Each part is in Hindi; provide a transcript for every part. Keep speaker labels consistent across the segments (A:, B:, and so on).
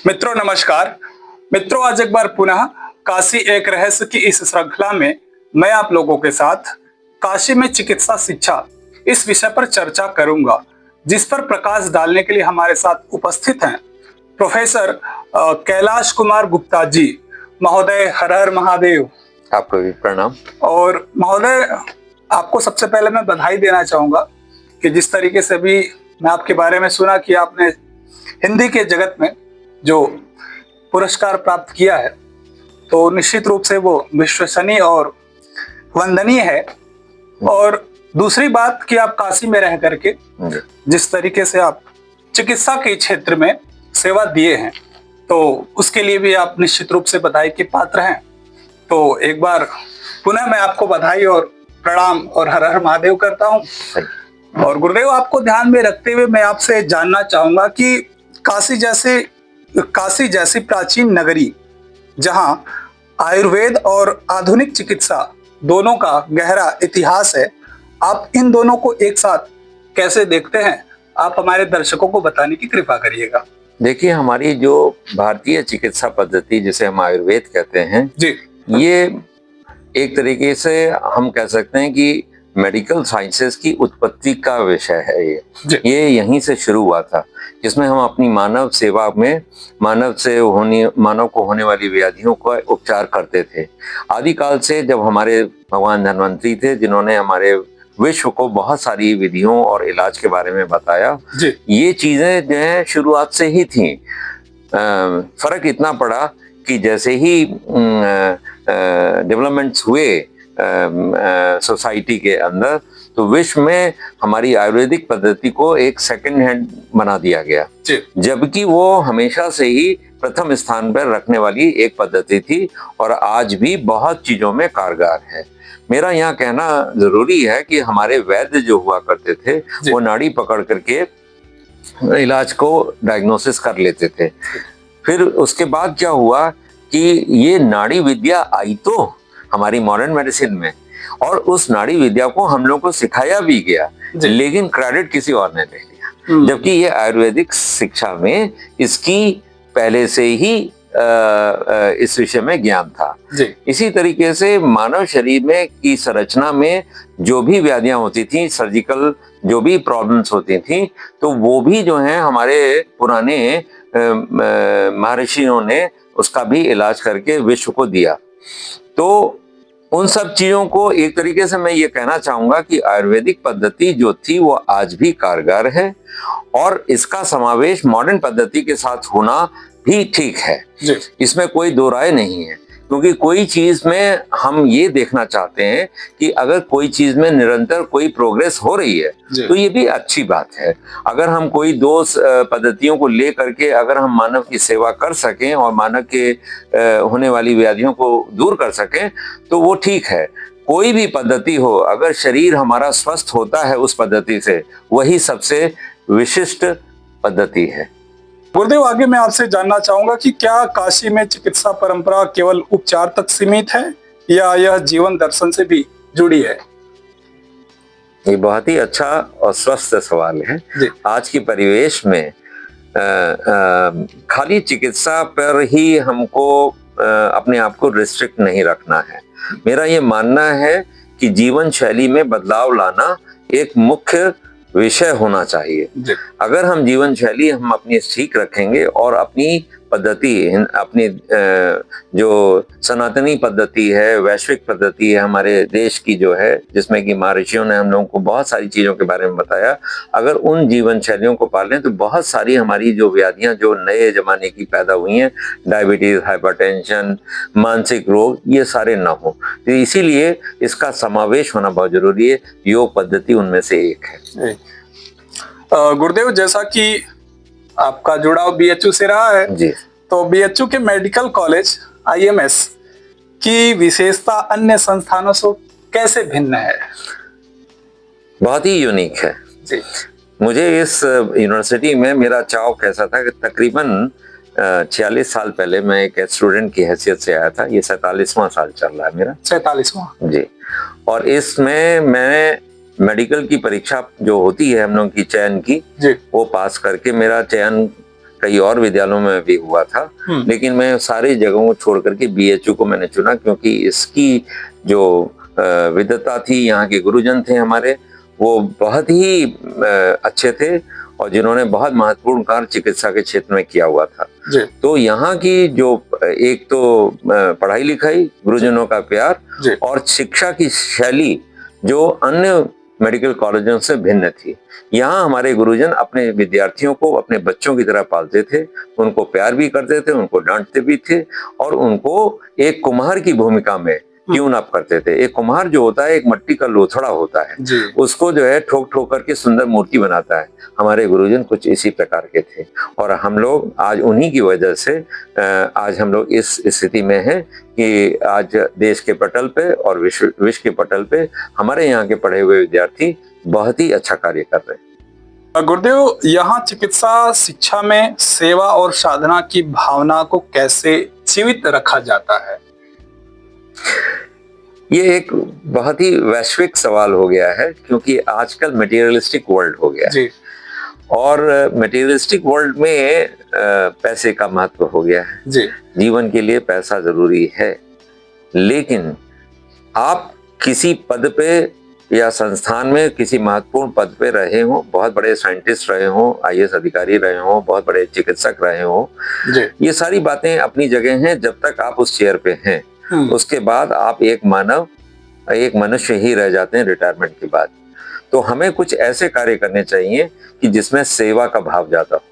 A: मित्रों नमस्कार। मित्रों आज एक बार पुनः काशी एक रहस्य की इस श्रृंखला में मैं आप लोगों के साथ काशी में चिकित्सा शिक्षा इस विषय पर चर्चा करूंगा, जिस पर प्रकाश डालने के लिए हमारे साथ उपस्थित हैं प्रोफेसर कैलाश कुमार गुप्ता जी। महोदय हर हर महादेव।
B: आपको भी प्रणाम।
A: और महोदय आपको सबसे पहले मैं बधाई देना चाहूंगा कि जिस तरीके से भी मैं आपके बारे में सुना कि आपने हिंदी के जगत में जो पुरस्कार प्राप्त किया है, तो निश्चित रूप से वो विश्वसनीय और वंदनीय है। और दूसरी बात कि आप काशी में रह करके जिस तरीके से आप चिकित्सा के क्षेत्र में सेवा दिए हैं, तो उसके लिए भी आप निश्चित रूप से बधाई के पात्र हैं। तो एक बार पुनः मैं आपको बधाई और प्रणाम और हर हर महादेव करता हूँ। और गुरुदेव, आपको ध्यान में रखते हुए मैं आपसे जानना चाहूंगा कि काशी जैसी प्राचीन नगरी, जहां आयुर्वेद और आधुनिक चिकित्सा दोनों का गहरा इतिहास है, आप इन दोनों को एक साथ कैसे देखते हैं? आप हमारे दर्शकों को बताने की कृपा करिएगा।
B: देखिए, हमारी जो भारतीय चिकित्सा पद्धति जिसे हम आयुर्वेद कहते हैं
A: जी,
B: ये एक तरीके से हम कह सकते हैं कि मेडिकल साइंसेस की उत्पत्ति का विषय है। ये यहीं से शुरू हुआ था, जिसमें हम अपनी मानव सेवा में मानव को होने वाली व्याधियों का उपचार करते थे। आदिकाल से जब हमारे भगवान धन्वंतरी थे, जिन्होंने हमारे विश्व को बहुत सारी विधियों और इलाज के बारे में बताया, ये चीजें जो है शुरुआत से ही थी। फर्क इतना पड़ा कि जैसे ही डेवलपमेंट्स हुए सोसाइटी के अंदर, तो विश्व में हमारी आयुर्वेदिक पद्धति को एक सेकंड हैंड बना दिया गया, जबकि वो हमेशा से ही प्रथम स्थान पर रखने वाली एक पद्धति थी और आज भी बहुत चीजों में कारगर है। मेरा यहाँ कहना जरूरी है कि हमारे वैद्य जो हुआ करते थे, वो नाड़ी पकड़ करके इलाज को डायग्नोसिस कर लेते थे। फिर उसके बाद क्या हुआ कि ये नाड़ी विद्या आई तो हमारी मॉडर्न मेडिसिन में, और उस नाड़ी विद्या को हम लोग को सिखाया भी गया, लेकिन क्रेडिट किसी और ने ले लिया, जबकि ये आयुर्वेदिक शिक्षा में इसकी पहले से ही इस विषय में ज्ञान था। इसी तरीके से मानव शरीर में की संरचना में जो भी व्याधियां होती थी, सर्जिकल जो भी प्रॉब्लम्स होती थी, तो वो भी जो है हमारे पुराने महर्षियों ने उसका भी इलाज करके विश्व को दिया। तो उन सब चीजों को एक तरीके से मैं ये कहना चाहूंगा कि आयुर्वेदिक पद्धति जो थी वो आज भी कारगर है, और इसका समावेश मॉडर्न पद्धति के साथ होना भी ठीक है। इसमें कोई दो राय नहीं है, क्योंकि कोई चीज में हम ये देखना चाहते हैं कि अगर कोई चीज में निरंतर कोई प्रोग्रेस हो रही है तो ये भी अच्छी बात है। अगर हम कोई दो पद्धतियों को ले करके अगर हम मानव की सेवा कर सकें और मानव के होने वाली व्याधियों को दूर कर सकें तो वो ठीक है। कोई भी पद्धति हो, अगर शरीर हमारा स्वस्थ होता है उस पद्धति से, वही सबसे विशिष्ट पद्धति है।
A: गुरुदेव, आगे मैं आपसे जानना चाहूंगा कि क्या काशी में चिकित्सा परंपरा केवल उपचार तक सीमित है या यह जीवन दर्शन से भी जुड़ी है?
B: ये बहुत ही अच्छा और स्वस्थ सवाल है। आज की परिवेश में खाली चिकित्सा पर ही हमको अपने आप को रिस्ट्रिक्ट नहीं रखना है। मेरा ये मानना है कि जीवन शैली में बदलाव लाना एक मुख्य विषय होना चाहिए। अगर हम जीवन शैली हम अपनी ठीक रखेंगे और अपनी पद्धति, अपनी जो सनातनी पद्धति है, वैश्विक पद्धति है हमारे देश की जो है, जिसमें कि महर्षियों ने हम लोगों को बहुत सारी चीजों के बारे में बताया, अगर उन जीवन शैलियों को पालें तो बहुत सारी हमारी जो व्याधियां जो नए जमाने की पैदा हुई हैं, डायबिटीज, हाइपरटेंशन, मानसिक रोग, ये सारे ना हो। तो इसीलिए इसका समावेश होना बहुत जरूरी है। योग पद्धति उनमें से एक है।
A: गुरुदेव, जैसा कि आपका जुड़ाव बीएचयू से रहा है
B: जी,
A: तो बीएचयू के मेडिकल कॉलेज आईएमएस की विशेषता अन्य संस्थानों से कैसे भिन्न है?
B: बहुत ही यूनिक है
A: जी।
B: मुझे इस यूनिवर्सिटी में मेरा चाव कैसा था कि तकरीबन 46 साल पहले मैं एक स्टूडेंट की हैसियत से आया था। ये 47वां साल चल रहा है मेरा।
A: 47वां?
B: जी। और इसमें मैं मेडिकल की परीक्षा जो होती है हम लोग की चयन की, वो पास करके मेरा चयन कई और विद्यालयों में भी हुआ था, लेकिन मैं सारी जगहों को छोड़ करके BHU को मैंने चुना, क्योंकि इसकी जो विद्वता थी, यहाँ के गुरुजन थे हमारे, वो बहुत ही अच्छे थे और जिन्होंने बहुत महत्वपूर्ण कार्य चिकित्सा के क्षेत्र में किया हुआ था। तो यहाँ की जो एक तो पढ़ाई लिखाई, गुरुजनों का प्यार और शिक्षा की शैली जो अन्य मेडिकल कॉलेजों से भिन्न थी। यहाँ हमारे गुरुजन अपने विद्यार्थियों को अपने बच्चों की तरह पालते थे, उनको प्यार भी करते थे, उनको डांटते भी थे और उनको एक कुम्हार की भूमिका में ट्यून अप करते थे। एक कुम्हार जो होता है एक मिट्टी का लोथड़ा होता है, उसको जो है ठोक ठोक करके सुंदर मूर्ति बनाता है। हमारे गुरुजन कुछ इसी प्रकार के थे और हम लोग आज उन्हीं की वजह से आज हम लोग इस स्थिति में हैं कि आज देश के पटल पे और विश्व के पटल पे हमारे यहाँ के पढ़े हुए विद्यार्थी बहुत ही अच्छा कार्य कर रहे हैं।
A: गुरुदेव, यहाँ चिकित्सा शिक्षा में सेवा और साधना की भावना को कैसे जीवित रखा जाता है?
B: ये एक बहुत ही वैश्विक सवाल हो गया है, क्योंकि आजकल मटेरियलिस्टिक वर्ल्ड हो गया है और मटेरियलिस्टिक वर्ल्ड में पैसे का महत्व हो गया है। जीवन के लिए पैसा जरूरी है, लेकिन आप किसी पद पे या संस्थान में किसी महत्वपूर्ण पद पे रहे हो, बहुत बड़े साइंटिस्ट रहे हो, IAS अधिकारी रहे हो, बहुत बड़े चिकित्सक रहे हो, ये सारी बातें अपनी जगह हैं जब तक आप उस चेयर पे हैं। उसके बाद आप एक मनुष्य ही रह जाते हैं रिटायरमेंट के बाद। तो हमें कुछ ऐसे कार्य करने चाहिए कि जिसमें सेवा का भाव ज्यादा हो,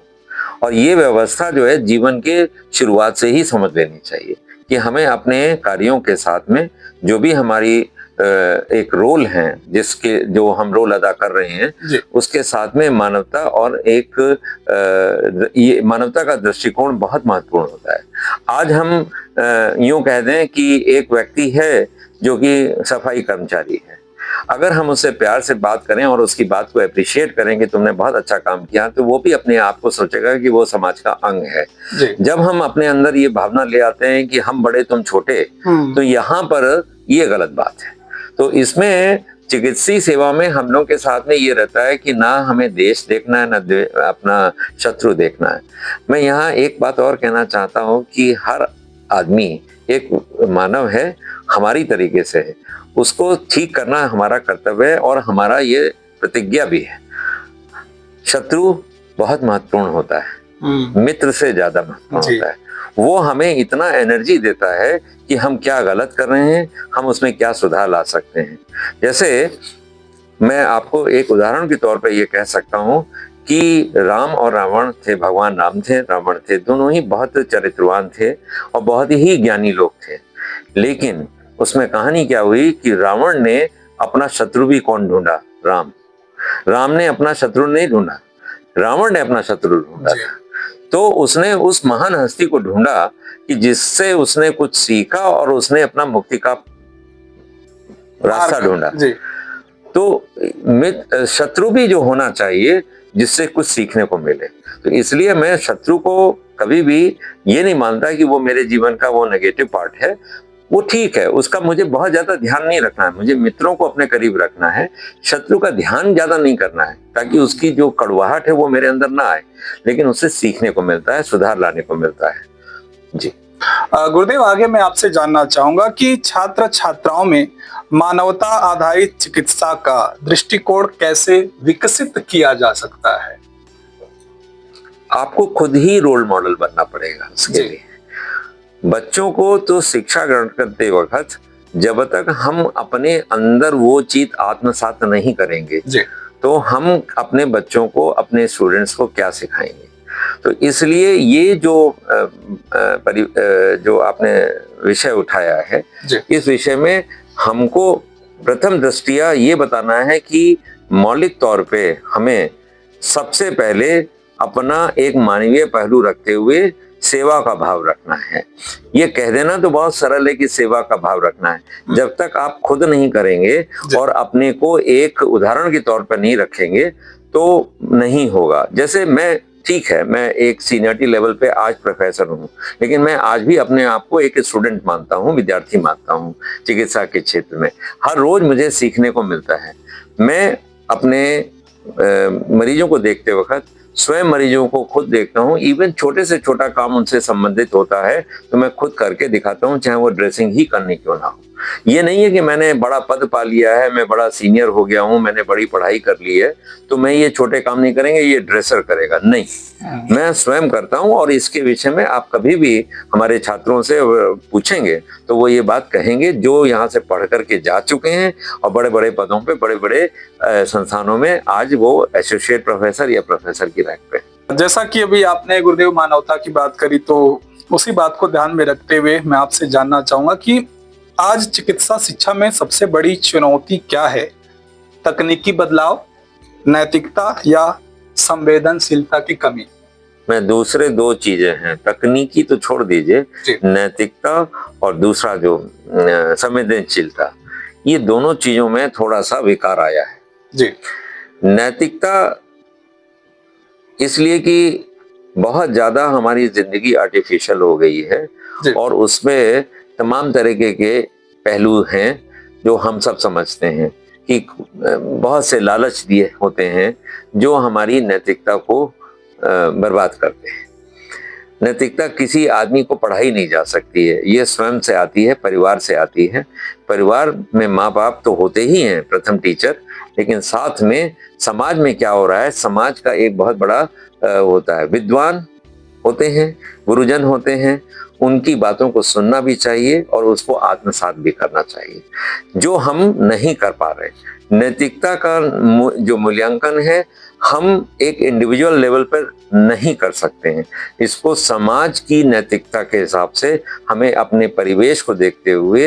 B: और ये व्यवस्था जो है जीवन के शुरुआत से ही समझ लेनी चाहिए कि हमें अपने कार्यों के साथ में जो भी हमारी एक रोल है, जो हम रोल अदा कर रहे हैं, उसके साथ में मानवता और एक ये मानवता का दृष्टिकोण बहुत महत्वपूर्ण होता है। आज हम यूं कह दें कि एक व्यक्ति है जो कि सफाई कर्मचारी है, अगर हम उससे प्यार से बात करें और उसकी बात को अप्रिशिएट करें कि तुमने बहुत अच्छा काम किया, तो वो भी अपने आप को सोचेगा कि वो समाज का अंग है। जब हम अपने अंदर ये भावना ले आते हैं कि हम बड़े तुम छोटे, तो यहाँ पर ये गलत बात है। तो इसमें चिकित्सीय सेवा में हम लोग के साथ में ये रहता है कि ना हमें देश देखना है, ना अपना शत्रु देखना है। मैं यहाँ एक बात और कहना चाहता हूँ कि हर आदमी एक मानव है, हमारी तरीके से है, उसको ठीक करना हमारा कर्तव्य है और हमारा ये प्रतिज्ञा भी है। शत्रु बहुत महत्वपूर्ण होता है, मित्र से ज्यादा महत्वपूर्ण होता है। वो हमें इतना एनर्जी देता है कि हम क्या गलत कर रहे हैं, हम उसमें क्या सुधार ला सकते हैं। जैसे मैं आपको एक उदाहरण के तौर पे ये कह सकता हूँ कि राम और रावण थे, भगवान राम थे, रावण थे, दोनों ही बहुत चरित्रवान थे और बहुत ही ज्ञानी लोग थे। लेकिन उसमें कहानी क्या हुई कि रावण ने अपना शत्रु भी कौन ढूंढा? राम ने अपना शत्रु नहीं ढूंढा, रावण ने अपना शत्रु ढूंढा। तो उसने उस महान हस्ती को ढूंढा कि जिससे उसने कुछ सीखा और उसने अपना मुक्ति का रास्ता ढूंढा। तो शत्रु भी जो होना चाहिए जिससे कुछ सीखने को मिले। तो इसलिए मैं शत्रु को कभी भी ये नहीं मानता कि वो मेरे जीवन का वो नेगेटिव पार्ट है। वो ठीक है, उसका मुझे बहुत ज्यादा ध्यान नहीं रखना है, मुझे मित्रों को अपने करीब रखना है, शत्रु का ध्यान ज्यादा नहीं करना है, ताकि उसकी जो कड़वाहट है वो मेरे अंदर ना आए, लेकिन उससे सीखने को मिलता है, सुधार लाने को मिलता है। जी
A: गुरुदेव, आगे मैं आपसे जानना चाहूंगा कि छात्र छात्राओं में मानवता आधारित चिकित्सा का दृष्टिकोण कैसे विकसित किया जा सकता है?
B: आपको खुद ही रोल मॉडल बनना पड़ेगा उसके लिए। बच्चों को तो शिक्षा ग्रहण करते वक्त जब तक हम अपने अंदर वो चीज आत्मसात नहीं करेंगे, तो हम अपने बच्चों को, अपने स्टूडेंट्स को क्या सिखाएंगे? तो इसलिए ये जो आपने विषय उठाया है, इस विषय में हमको प्रथम दृष्टिया ये बताना है कि मौलिक तौर पे हमें सबसे पहले अपना एक मानवीय पहलू रखते हुए सेवा का भाव रखना है। ये कह देना तो बहुत सरल है कि सेवा का भाव रखना है। जब तक आप खुद नहीं करेंगे और अपने को एक उदाहरण के तौर पर नहीं रखेंगे तो नहीं होगा। जैसे मैं, ठीक है, मैं एक सीनियरिटी लेवल पे आज प्रोफेसर हूँ, लेकिन मैं आज भी अपने आप को एक स्टूडेंट मानता हूँ, विद्यार्थी मानता हूँ चिकित्सा के क्षेत्र में। हर रोज मुझे सीखने को मिलता है। मैं अपने मरीजों को देखते वक्त स्वयं मरीजों को खुद देखता हूँ। इवन छोटे से छोटा काम उनसे संबंधित होता है तो मैं खुद करके दिखाता हूँ, चाहे वो ड्रेसिंग ही करनी क्यों ना हो। ये नहीं है कि मैंने बड़ा पद पा लिया है, मैं बड़ा सीनियर हो गया हूँ, मैंने बड़ी पढ़ाई कर ली है तो मैं ये छोटे काम नहीं करेंगे, ये ड्रेसर करेगा, नहीं, मैं स्वयं करता हूँ। और इसके विषय में आप कभी भी हमारे छात्रों से पूछेंगे तो वो ये बात कहेंगे जो यहाँ से पढ़ करके जा चुके हैं और बड़े बड़े पदों पे, बड़े बड़े संस्थानों में आज वो एसोसिएट प्रोफेसर या प्रोफेसर की रैंक पे।
A: जैसा कि अभी आपने गुरुदेव मानवता की बात करी, तो उसी बात को ध्यान में रखते हुए मैं आपसे जानना चाहूंगा कि आज चिकित्सा शिक्षा में सबसे बड़ी चुनौती क्या है? तकनीकी बदलाव, नैतिकता या संवेदनशीलता की कमी?
B: मैं दूसरे दो चीजें हैं, तकनीकी तो छोड़ दीजिए, नैतिकता और दूसरा जो संवेदनशीलता, ये दोनों चीजों में थोड़ा सा विकार आया है
A: जी।
B: नैतिकता इसलिए कि बहुत ज्यादा हमारी जिंदगी आर्टिफिशियल हो गई है और उसमें तमाम तरीके के पहलू हैं जो हम सब समझते हैं कि बहुत से लालच दिए होते हैं जो हमारी नैतिकता को बर्बाद करते हैं। नैतिकता किसी आदमी को पढ़ाई नहीं जा सकती है, ये स्वयं से आती है, परिवार से आती है। परिवार में माँ बाप तो होते ही हैं प्रथम टीचर, लेकिन साथ में समाज में क्या हो रहा है, समाज का एक बहुत बड़ा होता है, विद्वान होते हैं, गुरुजन होते हैं, उनकी बातों को सुनना भी चाहिए और उसको आत्मसात भी करना चाहिए, जो हम नहीं कर पा रहे। नैतिकता का जो मूल्यांकन है हम एक इंडिविजुअल लेवल पर नहीं कर सकते हैं, इसको समाज की नैतिकता के हिसाब से हमें अपने परिवेश को देखते हुए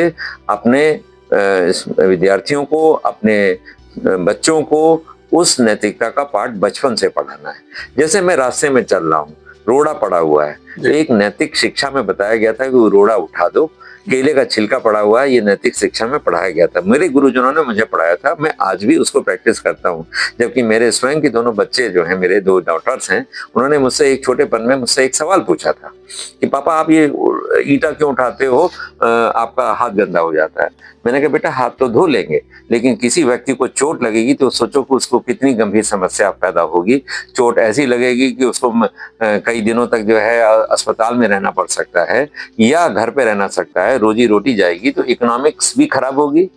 B: अपने विद्यार्थियों को, अपने बच्चों को उस नैतिकता का पाठ बचपन से पढ़ाना है। जैसे मैं रास्ते में चल रहा हूँ, रोड़ा पड़ा हुआ है, तो एक नैतिक शिक्षा में बताया गया था कि वो रोड़ा उठा दो, केले का छिलका पड़ा हुआ है, ये नैतिक शिक्षा में पढ़ाया गया था। मेरे गुरुजनों ने मुझे पढ़ाया था, मैं आज भी उसको प्रैक्टिस करता हूँ। जबकि मेरे स्वयं के दोनों बच्चे जो हैं, मेरे दो डॉटर्स हैं, उन्होंने मुझसे एक छोटेपन में मुझसे एक सवाल पूछा था कि पापा आप ये ईंटा क्यों उठाते हो, आपका हाथ गंदा हो जाता है। मैंने कहा बेटा हाथ तो धो लेंगे, लेकिन किसी व्यक्ति को चोट लगेगी तो सोचो कि उसको कितनी गंभीर समस्या पैदा होगी। चोट ऐसी लगेगी कि उसको कई दिनों तक जो है अस्पताल में रहना पड़ सकता है या घर पे रहना सकता है, रोजी रोटी जाएगी, तो इकोनॉमिक्स भी खराब होगी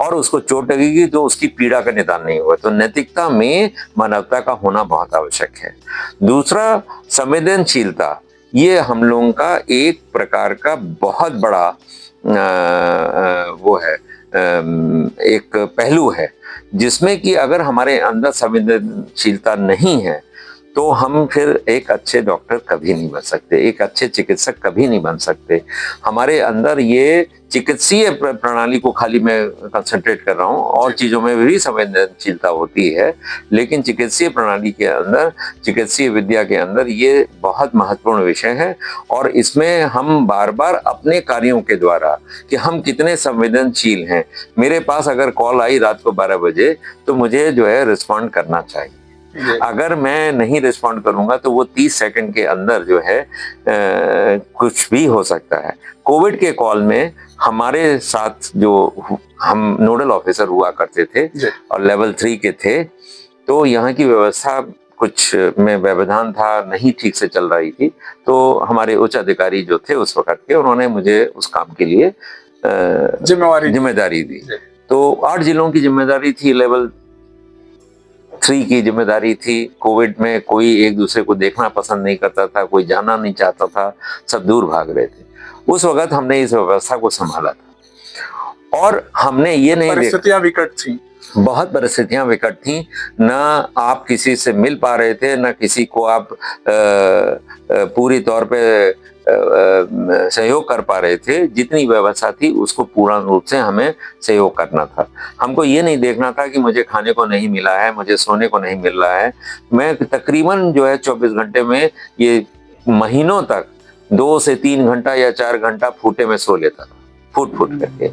B: और उसको चोट लगेगी तो उसकी पीड़ा का निदान नहीं होगा। तो नैतिकता में मानवता का होना बहुत आवश्यक है। दूसरा संवेदनशीलता, ये हम लोगों का एक प्रकार का बहुत बड़ा वो है, एक पहलू है जिसमें कि अगर हमारे अंदर संवेदनशीलता नहीं है तो हम फिर एक अच्छे डॉक्टर कभी नहीं बन सकते, एक अच्छे चिकित्सक कभी नहीं बन सकते। हमारे अंदर ये चिकित्सीय प्रणाली को खाली मैं कंसंट्रेट कर रहा हूँ और चीज़ों में भी संवेदनशीलता होती है, लेकिन चिकित्सीय प्रणाली के अंदर, चिकित्सीय विद्या के अंदर ये बहुत महत्वपूर्ण विषय है। और इसमें हम बार बार अपने कार्यों के द्वारा कि हम कितने संवेदनशील हैं, मेरे पास अगर कॉल आई रात को 12 बजे तो मुझे जो है रिस्पॉन्ड करना चाहिए। अगर मैं नहीं रिस्पॉन्ड करूंगा तो वो 30 सेकंड के अंदर जो है कुछ भी हो सकता है। कोविड के कॉल में हमारे साथ जो हम नोडल ऑफिसर हुआ करते थे और लेवल 3 के थे, तो यहाँ की व्यवस्था कुछ में व्यवधान था, नहीं ठीक से चल रही थी, तो हमारे उच्च अधिकारी जो थे उस वक्त के, उन्होंने मुझे उस काम के लिए जिम्मेदारी दी। तो 8 जिलों की जिम्मेदारी थी, लेवल 3 की जिम्मेदारी थी। कोविड में कोई एक दूसरे को देखना पसंद नहीं करता था, कोई जाना नहीं चाहता था, सब दूर भाग रहे थे। उस वक्त हमने इस व्यवस्था को संभाला था और हमने ये नहीं,
A: परिस्थितियां विकट थी,
B: बहुत परिस्थितियां विकट थी, ना आप किसी से मिल पा रहे थे, ना किसी को आप पूरी तौर पे सहयोग कर पा रहे थे। जितनी व्यवस्था थी उसको पूर्ण रूप से हमें सहयोग करना था। हमको ये नहीं देखना था कि मुझे खाने को नहीं मिला है, मुझे सोने को नहीं मिल रहा है। मैं तकरीबन जो है 24 घंटे में, ये महीनों तक 2 से 3 घंटा या 4 घंटा फूटे में सो लेता था, फुट करके।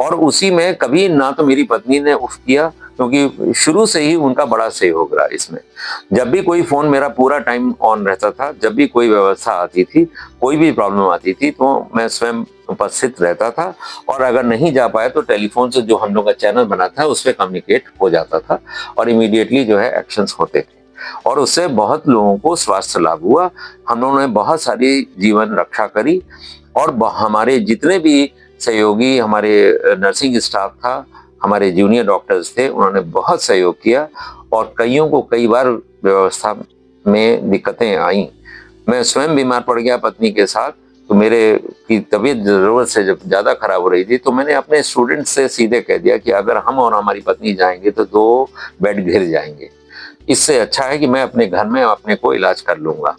B: और उसी में कभी ना तो मेरी पत्नी ने उफ किया, क्योंकि शुरू से ही उनका बड़ा सहयोग रहा इसमें। जब भी कोई फोन मेरा पूरा टाइम ऑन रहता था, जब भी कोई व्यवस्था आती थी, कोई भी प्रॉब्लम आती थी, तो मैं स्वयं उपस्थित रहता था। और अगर नहीं जा पाया तो टेलीफोन से जो हम लोग का चैनल बना था उस पर कम्युनिकेट हो जाता था और इमीडिएटली जो है एक्शंस होते थे। और उससे बहुत लोगों को स्वास्थ्य लाभ हुआ। हम लोगों ने बहुत सारी जीवन रक्षा करी और हमारे जितने भी सहयोगी, हमारे नर्सिंग स्टाफ था, हमारे जूनियर डॉक्टर्स थे, उन्होंने बहुत सहयोग किया और कईयों को कई बार व्यवस्था में दिक्कतें आई। मैं स्वयं बीमार पड़ गया पत्नी के साथ, तो मेरे की तबीयत जरूरत से जब ज्यादा खराब हो रही थी तो मैंने अपने स्टूडेंट से सीधे कह दिया कि अगर हम और हमारी पत्नी जाएंगे तो 2 बेड घिर जाएंगे, इससे अच्छा है कि मैं अपने घर में अपने को इलाज कर लूंगा,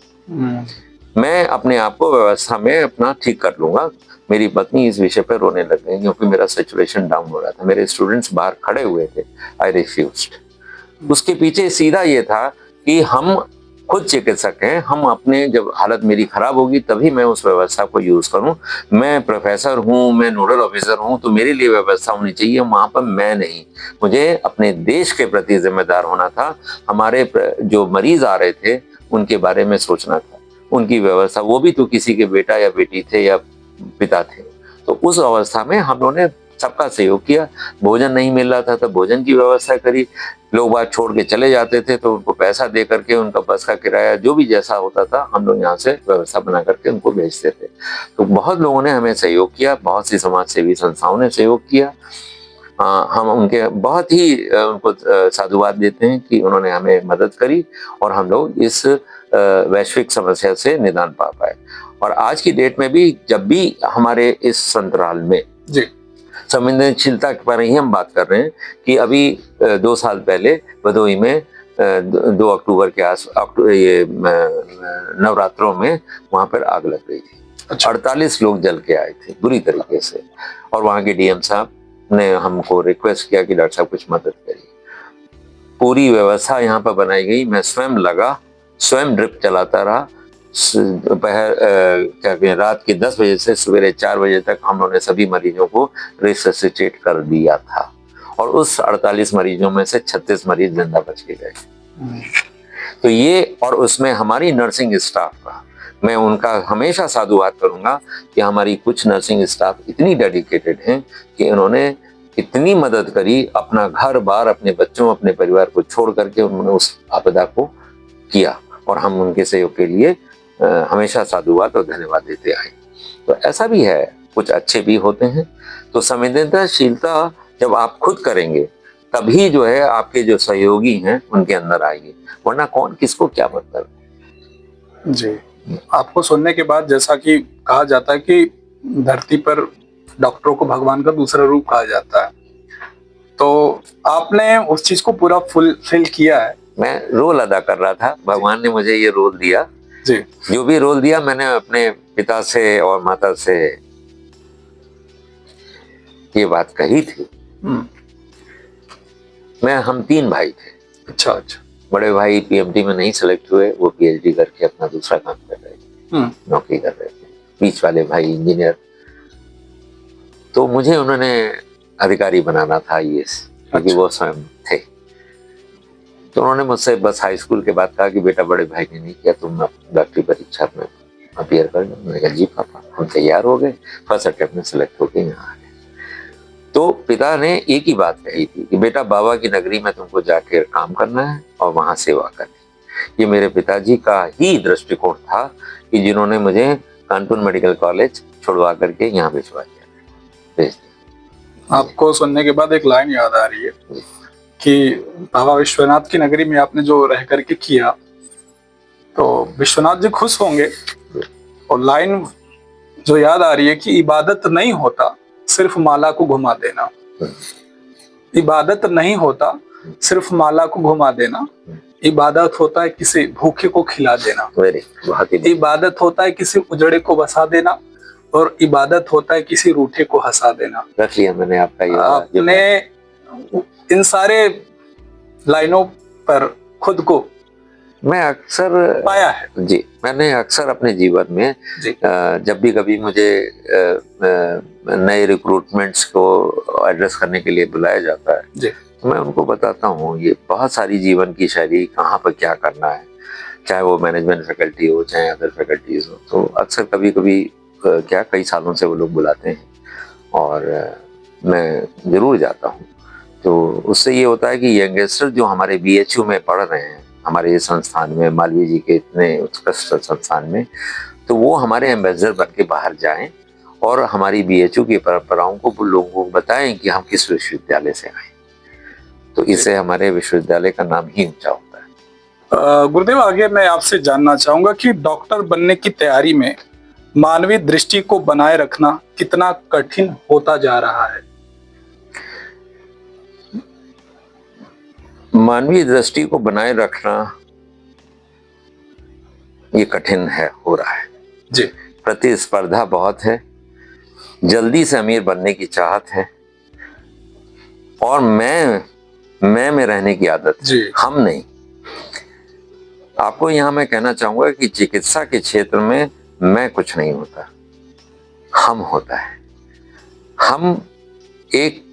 B: मैं अपने आप को व्यवस्था में अपना ठीक कर लूंगा। मेरी पत्नी इस विषय पर रोने लग गई क्योंकि मेरा सिचुएशन डाउन हो रहा था। मेरे स्टूडेंट्स बाहर खड़े हुए थे, आई रिफ्यूज्ड। उसके पीछे सीधा ये था कि हम खुद चिकित्सक हैं, हम अपने जब हालत मेरी खराब होगी तभी मैं उस व्यवस्था को यूज करूं। मैं प्रोफेसर हूं, मैं नोडल ऑफिसर हूं, तो मेरे लिए व्यवस्था होनी चाहिए, वहां पर मैं नहीं। मुझे अपने देश के प्रति जिम्मेदार होना था। हमारे जो मरीज आ रहे थे उनके बारे में सोचना था, उनकी व्यवस्था, वो भी तो किसी के बेटा या बेटी थे या पिता थे। तो उस अवस्था में हम लोगों ने सबका सहयोग किया। भोजन नहीं मिल रहा था तो भोजन की व्यवस्था करी। लोग बात छोड़ के चले जाते थे तो उनको पैसा दे करके उनका बस का किराया जो भी जैसा होता था हम लोग यहाँ से व्यवस्था बना करके उनको भेजते थे। तो बहुत लोगों ने हमें सहयोग किया, बहुत सी समाज सेवी संस्थाओं ने सहयोग किया। हम उनके बहुत ही उनको साधुवाद देते हैं कि उन्होंने हमें मदद करी और हम लोग इस वैश्विक समस्या से निदान पा पाए। और आज की डेट में भी जब भी हमारे इस संतराल में
A: जी
B: संवेदनशीलता पर ही हम बात कर रहे हैं कि अभी 2 साल पहले भदोही में 2 अक्टूबर के ये नवरात्रों में वहां पर आग लग गई थी।
A: अच्छा।
B: 48 लोग जल के आए थे बुरी तरीके से और वहां के डीएम साहब ने हमको रिक्वेस्ट किया कि डॉक्टर साहब कुछ मदद करिए। पूरी व्यवस्था यहाँ पर बनाई गई। मैं स्वयं लगा, स्वयं ड्रिप चलाता रहा। रात के 10 बजे से सवेरे 4 बजे तक हम लोगों ने सभी मरीजों को रिससिटेट कर दिया था और उस 48 मरीजों में से 36 मरीज जिंदा बच के गए। तो ये, और उसमें हमारी नर्सिंग स्टाफ का मैं उनका हमेशा साधुवाद करूंगा कि हमारी कुछ नर्सिंग स्टाफ इतनी डेडिकेटेड हैं कि उन्होंने इतनी मदद करी, अपना घर बार, अपने बच्चों, अपने परिवार को छोड़ करके उन्होंने उस आपदा को किया और हम उनके सहयोग के लिए हमेशा साधुवाद और धन्यवाद देते आए। तो ऐसा भी है, कुछ अच्छे भी होते हैं। तो संवेदनशीलता जब आप खुद करेंगे तभी जो है आपके जो सहयोगी हैं उनके अंदर आएगी, वरना कौन किसको क्या मतलब।
A: जी, आपको सुनने के बाद जैसा कि कहा जाता है कि धरती पर डॉक्टरों को भगवान का दूसरा रूप कहा जाता है, तो आपने उस चीज को पूरा फुलफिल किया है।
B: मैं रोल अदा कर रहा था, भगवान ने मुझे ये रोल दिया
A: जी।
B: जो भी रोल दिया मैंने अपने पिता से और माता से ये बात कही थी। हम 3 भाई थे।
A: अच्छा अच्छा।
B: बड़े भाई पीएमटी में नहीं सिलेक्ट हुए, वो पीएचडी करके अपना दूसरा काम कर रहे थे, नौकरी कर रहे थे। बीच वाले भाई इंजीनियर। तो मुझे उन्होंने अधिकारी बनाना था आईएएस, क्योंकि वो स्वयं थे। तो उन्होंने मुझसे बस हाई स्कूल के बाद कहा कि बेटा बड़े भाई ने नहीं किया, तुम डॉक्टरी परीक्षा में अपीयर कर लो। मैंने कहा जी पापा, हम तैयार हो गए। फर्स्ट अटेम्प्ट में सिलेक्ट होके यहाँ आ गए। तो पिता ने एक ही बात कही थी कि बेटा बाबा की नगरी में तुमको जाकर काम करना है और वहां सेवा करनी। ये मेरे पिताजी का ही दृष्टिकोण था कि जिन्होंने मुझे कानपुर मेडिकल कॉलेज छुड़वा करके यहाँ भिजवा दिया।
A: आपको सुनने के बाद एक लाइन याद आ रही है कि बाबा विश्वनाथ की नगरी में आपने जो रह करके किया, तो विश्वनाथ जी खुश होंगे। और लाइन जो याद आ रही है कि इबादत नहीं होता सिर्फ माला को घुमा देना। इबादत नहीं होता सिर्फ माला को घुमा देना। इबादत होता है किसी भूखे को खिला देना। इबादत होता है किसी उजड़े को बसा देना। और इबादत होता है किसी रूठे को हंसा देना।
B: रख लिया मैंने आपका ये।
A: आपने इन सारे लाइनों पर खुद को
B: मैं अक्सर
A: पाया है।
B: जी, मैंने अक्सर अपने जीवन में जब भी कभी मुझे नए रिक्रूटमेंट्स को एड्रेस करने के लिए बुलाया जाता है
A: जी,
B: तो मैं उनको बताता हूँ ये बहुत सारी जीवन की शैली, कहाँ पर क्या करना है, चाहे वो मैनेजमेंट फैकल्टी हो चाहे अदर फैकल्टीज हो। तो अक्सर कभी कभी क्या कई सालों से वो लोग बुलाते हैं और मैं जरूर जाता हूँ। तो उससे ये होता है कि यंगस्टर जो हमारे बीएचयू में पढ़ रहे हैं, हमारे इस संस्थान में, मालवीय जी के इतने उत्कृष्ट संस्थान में, तो वो हमारे एम्बेसडर बन के बाहर जाएं और हमारी बीएचयू की परंपराओं को लोगों को बताएं कि हम किस विश्वविद्यालय से आए। तो इससे हमारे विश्वविद्यालय का नाम ही ऊंचा होता है।
A: गुरुदेव, आगे मैं आपसे जानना चाहूंगा कि डॉक्टर बनने की तैयारी में मानवीय दृष्टि को बनाए रखना कितना कठिन होता जा रहा है।
B: मानवीय दृष्टि को बनाए रखना ये कठिन है, हो रहा है
A: जी।
B: प्रतिस्पर्धा बहुत है, जल्दी से अमीर बनने की चाहत है, और मैं में रहने की आदत
A: जी।
B: हम नहीं। आपको यहां मैं कहना चाहूंगा कि चिकित्सा के क्षेत्र में मैं कुछ नहीं होता, हम होता है। हम एक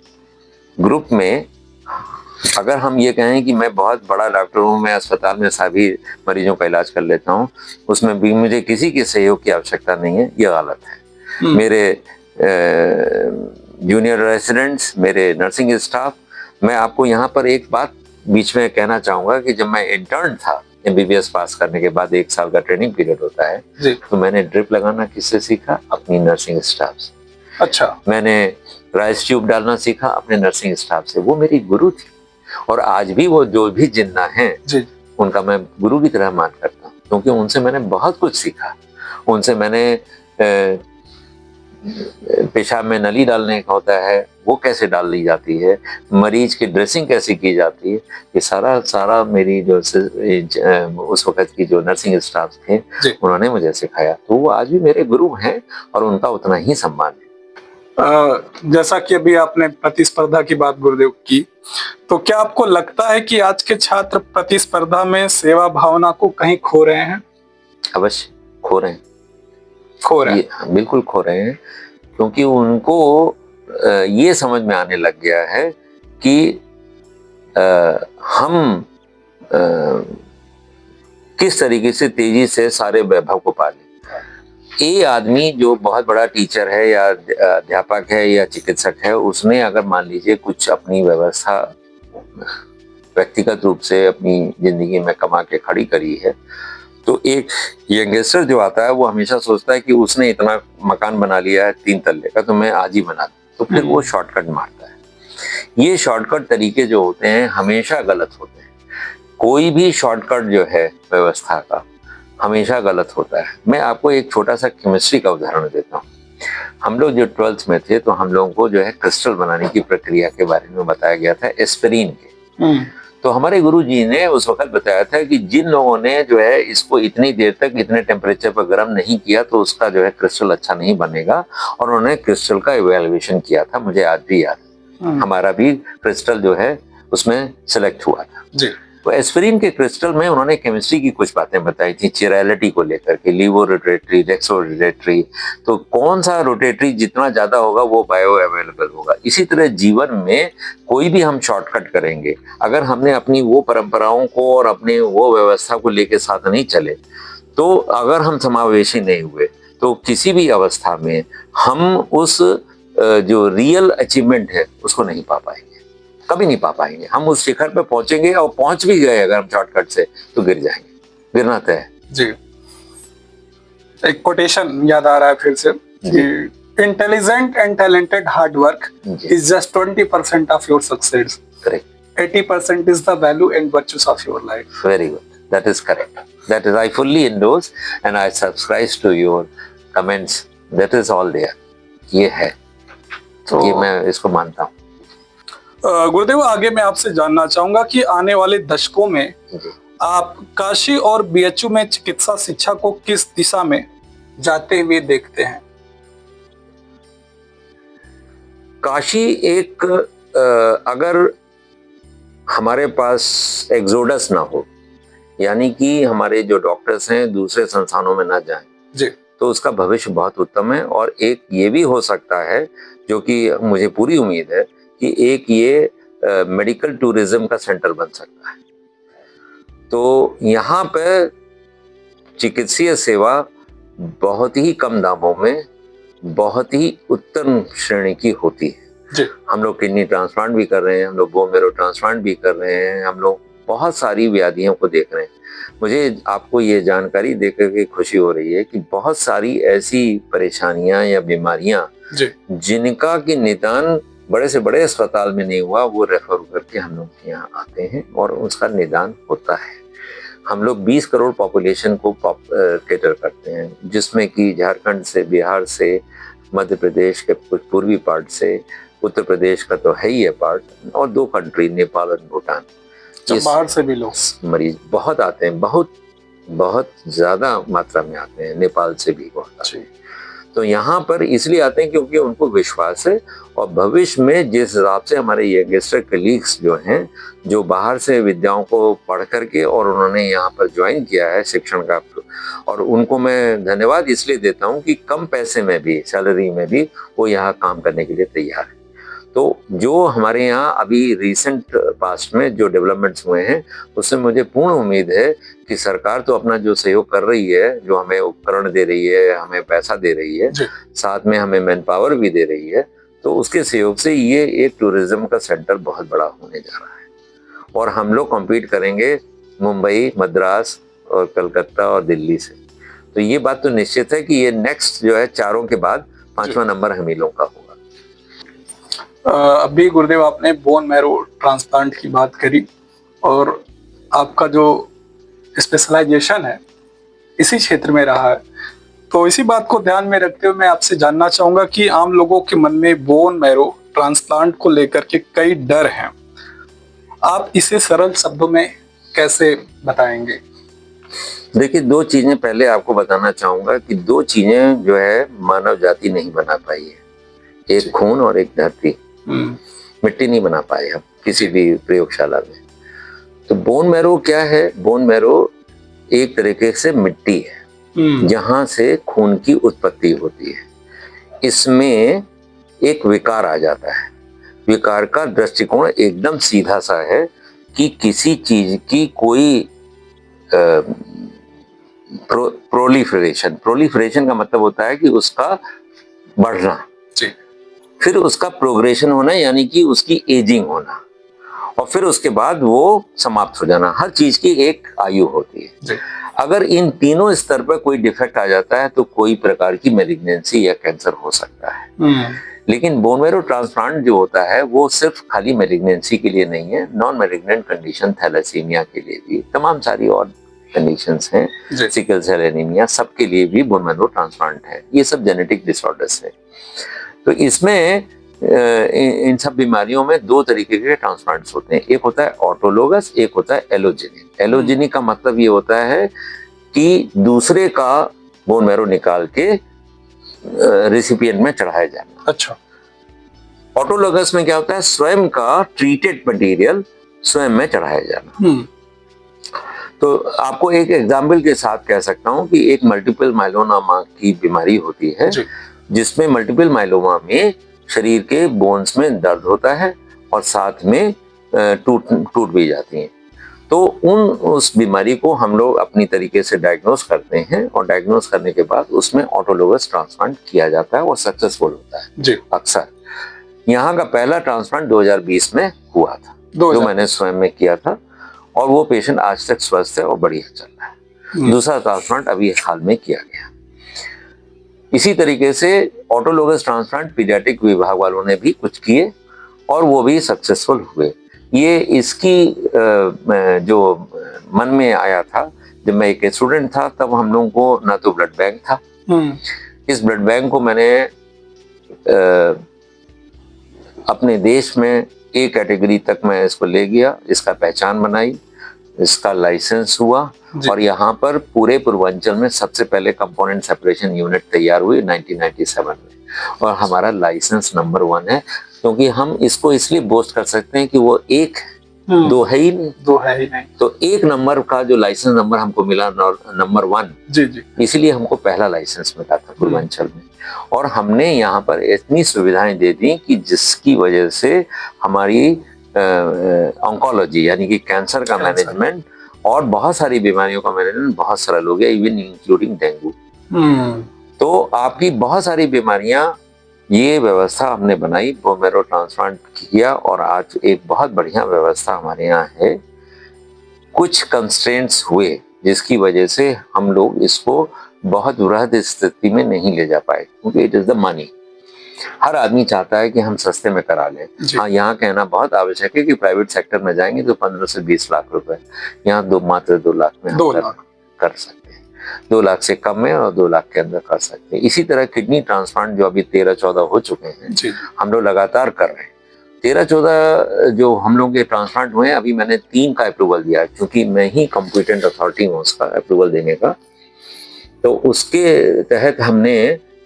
B: ग्रुप में, अगर हम ये कहें कि मैं बहुत बड़ा डॉक्टर हूं, मैं अस्पताल में सभी मरीजों का इलाज कर लेता हूं, उसमें भी मुझे किसी के सहयोग की आवश्यकता नहीं है, ये गलत है। मेरे जूनियर रेसिडेंट्स, मेरे नर्सिंग स्टाफ, मैं आपको यहाँ पर एक बात बीच में कहना चाहूंगा कि जब मैं इंटर्न था, एमबीबीएस पास करने के बाद 1 साल का ट्रेनिंग पीरियड होता है, तो मैंने ड्रिप लगाना किससे सीखा? अपनी नर्सिंग स्टाफ से।
A: अच्छा।
B: मैंने राइस ट्यूब डालना सीखा अपने नर्सिंग स्टाफ से। वो मेरी गुरु थी, और आज भी वो जो भी जिन्ना है उनका मैं गुरु की तरह मान करता हूँ, क्योंकि उनसे मैंने बहुत कुछ सीखा। उनसे मैंने पेशाब में नली डालने का होता है, वो कैसे डाल ली जाती है, मरीज की ड्रेसिंग कैसे की जाती है, ये सारा मेरी जो उस वक्त की जो नर्सिंग स्टाफ थे उन्होंने मुझे सिखाया। तो वो आज भी मेरे गुरु हैं और उनका उतना ही सम्मान है।
A: जैसा कि अभी आपने प्रतिस्पर्धा की बात गुरुदेव की, तो क्या आपको लगता है कि आज के छात्र प्रतिस्पर्धा में सेवा भावना को कहीं खो रहे हैं?
B: अवश्य खो रहे हैं, बिल्कुल खो रहे हैं, क्योंकि उनको ये समझ में आने लग गया है कि हम किस तरीके से तेजी से सारे वैभव को पालें। ये आदमी जो बहुत बड़ा टीचर है या अध्यापक है या चिकित्सक है, उसने अगर मान लीजिए कुछ अपनी व्यवस्था व्यक्तिगत रूप से अपनी जिंदगी में कमा के खड़ी करी है, तो एक यंगस्टर जो आता है वो हमेशा सोचता है कि उसने इतना मकान बना लिया है 3 तल्ले का, तो मैं आज ही बना दूं। तो फिर वो शॉर्टकट मारता है। ये शॉर्टकट तरीके जो होते हैं हमेशा गलत होते हैं। कोई भी शॉर्टकट जो है व्यवस्था का हमेशा गलत होता है। मैं आपको एक छोटा सा केमिस्ट्री का उदाहरण देता हूँ। हम लोग जो 12th में थे, तो हम लोगों को जो है क्रिस्टल बनाने की प्रक्रिया के बारे में बताया गया था, एस्पिरिन के। तो हमारे गुरुजी ने उस वक्त बताया था कि जिन लोगों ने जो है इसको इतनी देर तक इतने टेम्परेचर पर गर्म नहीं किया, तो उसका जो है क्रिस्टल अच्छा नहीं बनेगा, और उन्होंने क्रिस्टल का इवैल्यूएशन किया था। मुझे आज भी याद है, हमारा भी क्रिस्टल जो है उसमें सिलेक्ट हुआ था जी। तो एस्पिरिन के क्रिस्टल में उन्होंने केमिस्ट्री की कुछ बातें बताई थी, चिरैलिटी को लेकर के, लीवो रोटेटरी, डेक्सो रोटेटरी। तो कौन सा रोटेटरी जितना ज्यादा होगा वो बायो अवेलेबल होगा। इसी तरह जीवन में कोई भी हम शॉर्टकट करेंगे, अगर हमने अपनी वो परंपराओं को और अपने वो व्यवस्था को लेके साथ नहीं चले, तो अगर हम समावेशी नहीं हुए, तो किसी भी अवस्था में हम उस जो रियल अचीवमेंट है उसको नहीं पा पाएंगे, कभी नहीं पा पाएंगे। हम उस शिखर पे पहुंचेंगे, और पहुंच भी गए अगर हम शॉर्टकट से, तो गिर जाएंगे, गिरना तय है
A: जी। एक कोटेशन याद आ रहा है फिर से कि intelligent and talented hard work is just 20% of your success, correct. 80% is the value and virtues of your life.
B: Very good, that is correct, that is I fully endorse and I subscribe to your comments, that is all there. ये है, तो ये मैं इसको मानता हूँ।
A: गुरुदेव, आगे मैं आपसे जानना चाहूंगा कि आने वाले दशकों में आप काशी और बीएचयू में चिकित्सा शिक्षा को किस दिशा में जाते हुए देखते हैं?
B: काशी एक अगर हमारे पास एक्सोडस ना हो, यानी कि हमारे जो डॉक्टर्स हैं दूसरे संस्थानों में ना जाएं जी, तो उसका भविष्य बहुत उत्तम है। और एक ये भी हो सकता है, जो कि मुझे पूरी उम्मीद है, कि एक ये मेडिकल टूरिज्म का सेंटर बन सकता है। तो यहाँ पे चिकित्सीय सेवा बहुत ही कम दामों में बहुत ही उत्तम श्रेणी की होती है जी। हम लोग किडनी ट्रांसप्लांट भी कर रहे हैं, हम लोग बोन मैरो ट्रांसप्लांट भी कर रहे हैं, हम लोग बहुत सारी व्याधियों को देख रहे हैं। मुझे आपको ये जानकारी देकर के खुशी हो रही है कि बहुत सारी ऐसी परेशानियां या बीमारियां जिनका कि निदान बड़े से बड़े अस्पताल में नहीं हुआ, वो रेफर करके हम लोग के यहाँ आते हैं और उसका निदान होता है। हम लोग 20 करोड़ पॉपुलेशन को केटर करते हैं, जिसमें कि झारखंड से, बिहार से, मध्य प्रदेश के कुछ पूर्वी पार्ट से, उत्तर प्रदेश का तो है ही है पार्ट, और 2 कंट्री नेपाल और भूटान।
A: बाहर से भी लोग
B: मरीज बहुत आते हैं, बहुत ज्यादा मात्रा में आते हैं, नेपाल से भी बहुत आते हैं। तो यहाँ पर इसलिए आते हैं क्योंकि उनको विश्वास है, और भविष्य में जिस हिसाब से हमारे यंगस्टर कलीग्स जो हैं, जो बाहर से विद्याओं को पढ़ करके और उन्होंने यहाँ पर ज्वाइन किया है शिक्षण का, और उनको मैं धन्यवाद इसलिए देता हूँ कि कम पैसे में भी, सैलरी में भी वो यहाँ काम करने के लिए तैयार है। तो जो हमारे यहाँ अभी रिसेंट पास्ट में जो डेवलपमेंट्स हुए हैं, उससे मुझे पूर्ण उम्मीद है कि सरकार तो अपना जो सहयोग कर रही है, जो हमें उपकरण दे रही है, हमें पैसा दे रही है, साथ में हमें मैन पावर भी दे रही है, तो उसके सहयोग से ये एक टूरिज्म का सेंटर बहुत बड़ा होने जा रहा है। और हम लोग कॉम्पीट करेंगे मुंबई, मद्रास और कलकत्ता और दिल्ली से। तो ये बात तो निश्चित है कि ये नेक्स्ट जो है, चारों के बाद 5वां नंबर हम ही लोग का होगा।
A: अभी गुरुदेव आपने बोन मैरो ट्रांसप्लांट की बात करी, और आपका जो स्पेशलाइजेशन है इसी क्षेत्र में रहा है, तो इसी बात को ध्यान में रखते हुए मैं आपसे जानना चाहूंगा कि आम लोगों के मन में बोन मैरो ट्रांसप्लांट को लेकर के कई डर हैं, आप इसे सरल शब्दों में कैसे बताएंगे?
B: देखिए, 2 चीजें पहले आपको बताना चाहूंगा कि 2 चीजें जो है मानव जाति नहीं बना पाई है, एक खून और एक धरती। मिट्टी नहीं बना पाए हम किसी भी प्रयोगशाला में। तो बोन मैरो क्या है? बोन मैरो एक तरीके से मिट्टी है जहां से खून की उत्पत्ति होती है। इसमें एक विकार आ जाता है। विकार का दृष्टिकोण एकदम सीधा सा है कि किसी चीज की कोई प्रोलिफरेशन का मतलब होता है कि उसका बढ़ना, फिर उसका प्रोग्रेशन होना, यानी कि उसकी एजिंग होना, और फिर उसके बाद वो समाप्त हो जाना। हर चीज की एक आयु होती है। अगर इन तीनों स्तर पर कोई डिफेक्ट आ जाता है तो कोई प्रकार की मैलिग्नेंसी या कैंसर हो सकता है। लेकिन बोन मैरो ट्रांसप्लांट जो होता है वो सिर्फ खाली मैलिग्नेंसी के लिए नहीं है, नॉन मैलिग्नेंट कंडीशन, थैलेसीमिया के लिए भी, तमाम सारी और कंडीशंस हैं, सिकल सेल एनीमिया, सबके लिए भी बोन मैरो ट्रांसप्लांट है। ये सब जेनेटिक डिसऑर्डर्स है। तो इसमें इन सब बीमारियों में 2 तरीके के ट्रांसप्लांट्स होते हैं, एक होता है ऑटोलोगस, एक होता है एलोजेनिक। एलोजेनिक का मतलब ये होता है कि दूसरे का बोन मैरो निकाल के रेसिपिएंट में चढ़ाया जाना।
A: अच्छा।
B: ऑटोलोगस में क्या होता है? स्वयं का ट्रीटेड मटेरियल स्वयं में चढ़ाया जाना। तो आपको एक एग्जाम्पल के साथ कह सकता हूं कि एक मल्टीपल माइलोमा की बीमारी होती है, जिसमें मल्टीपल माइलोमा में शरीर के बोन्स में दर्द होता है और साथ में टूट भी जाती हैं। तो उस बीमारी को हम लोग अपनी तरीके से डायग्नोस करते हैं, और डायग्नोस करने के बाद उसमें ऑटोलोगस ट्रांसप्लांट किया जाता है और सक्सेसफुल होता है अक्सर। यहाँ का पहला ट्रांसप्लांट 2020 में हुआ था, जो मैंने स्वयं में किया था, और वो पेशेंट आज तक स्वस्थ है और बढ़िया चल रहा है। दूसरा ट्रांसप्लांट अभी हाल में किया गया। इसी तरीके से ऑटोलोगस ट्रांसप्लांट पीडियाट्रिक विभाग वालों ने भी कुछ किए और वो भी सक्सेसफुल हुए। ये इसकी जो मन में आया था, जब मैं एक स्टूडेंट था तब हम लोगों को ना तो ब्लड बैंक था। इस ब्लड बैंक को मैंने अपने देश में ए कैटेगरी तक मैं इसको ले गया, इसका पहचान बनाई, इसका लाइसेंस हुआ, और यहाँ पर पूरे पूर्वांचल में सबसे पहले कंपोनेंट सेपरेशन यूनिट तैयार हुई 1997 में, और हमारा लाइसेंस नंबर 1 है, क्योंकि हम इसको इसलिए बोस्ट कर सकते हैं कि वो एक दो है ही नहीं। तो एक नंबर का जो लाइसेंस नंबर हमको मिला, नंबर 1, इसीलिए हमको पहला लाइसेंस मिला था पूर्वांचल में। और हमने यहाँ पर इतनी सुविधाएं दे दी कि जिसकी वजह से हमारी ऑन्कोलॉजी यानी कि कैंसर का मैनेजमेंट और बहुत सारी बीमारियों का मैनेजमेंट बहुत सरल हो गया, इवन इंक्लूडिंग डेंगू। तो आपकी बहुत सारी बीमारियां, ये व्यवस्था हमने बनाई, बोन मैरो ट्रांसप्लांट किया, और आज एक बहुत बढ़िया व्यवस्था हमारे यहाँ है कुछ कंस्ट्रेंट्स हुए जिसकी वजह से हम लोग इसको बहुत वृहद स्थिति में नहीं ले जा पाए, क्योंकि इट इज द मनी। हर आदमी चाहता है कि हम सस्ते में करा लें। हाँ, यहाँ कहना बहुत आवश्यक है कि प्राइवेट सेक्टर में जाएंगे तो 15 से 20 लाख रुपए, यहाँ मात्र 2 लाख में
A: 2 लाख
B: कर सकते हैं। 2 लाख से कम में और 2 लाख के अंदर कर सकते हैं। इसी तरह किडनी ट्रांसप्लांट जो अभी 13-14 हो चुके हैं, हम लोग लगातार कर रहे हैं। 13-14 जो हम लोग के ट्रांसप्लांट हुए हैं, अभी मैंने 3 का अप्रूवल दिया है, क्योंकि मैं ही कॉम्पिटेंट अथॉरिटी हूँ उसका अप्रूवल देने का। तो उसके तहत हमने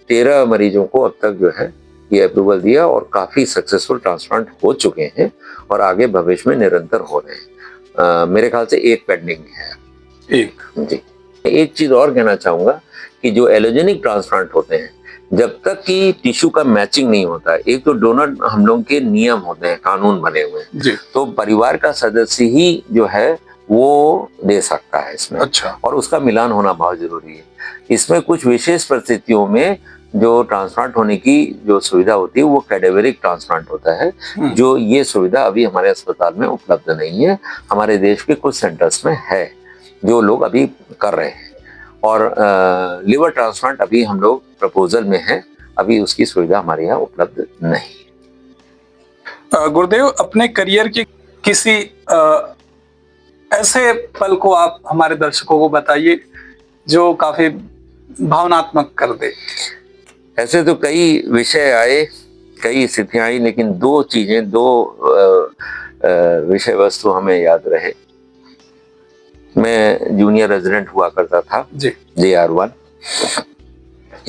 B: 13 मरीजों को अब तक जो है ये अप्रूवल दिया और काफी सक्सेसफुल ट्रांसप्लांट हो चुके हैं और आगे भविष्य में निरंतर हो रहे हैं। मेरे ख्याल से 1 पेंडिंग है। जी, एक चीज और कहना चाहूंगा कि जो एलोजेनिक ट्रांसप्लांट होते हैं, जब तक कि टिश्यू का मैचिंग नहीं होता है, एक तो डोनर हम लोग के नियम होते हैं, कानून बने हुए हैं, तो परिवार का सदस्य ही जो है वो दे सकता है इसमें। अच्छा। और उसका मिलान होना बहुत जरूरी है। इसमें कुछ विशेष परिस्थितियों में जो ट्रांसप्लांट होने की जो सुविधा होती है वो कैडेवरिक ट्रांसप्लांट होता है, जो ये सुविधा अभी हमारे अस्पताल में उपलब्ध नहीं है। हमारे देश के कुछ सेंटर्स में है जो लोग अभी कर रहे हैं। और लिवर ट्रांसप्लांट अभी हम लोग प्रपोजल में है, अभी उसकी सुविधा हमारे यहाँ उपलब्ध नहीं।
A: गुरुदेव, अपने करियर के किसी ऐसे पल को आप हमारे दर्शकों को बताइए जो काफी भावनात्मक कर दे।
B: ऐसे तो कई विषय आए, कई स्थितियां आई, लेकिन 2 चीजें, 2 विषय वस्तु हमें याद रहे। मैं जूनियर रेजिडेंट हुआ करता था JR1।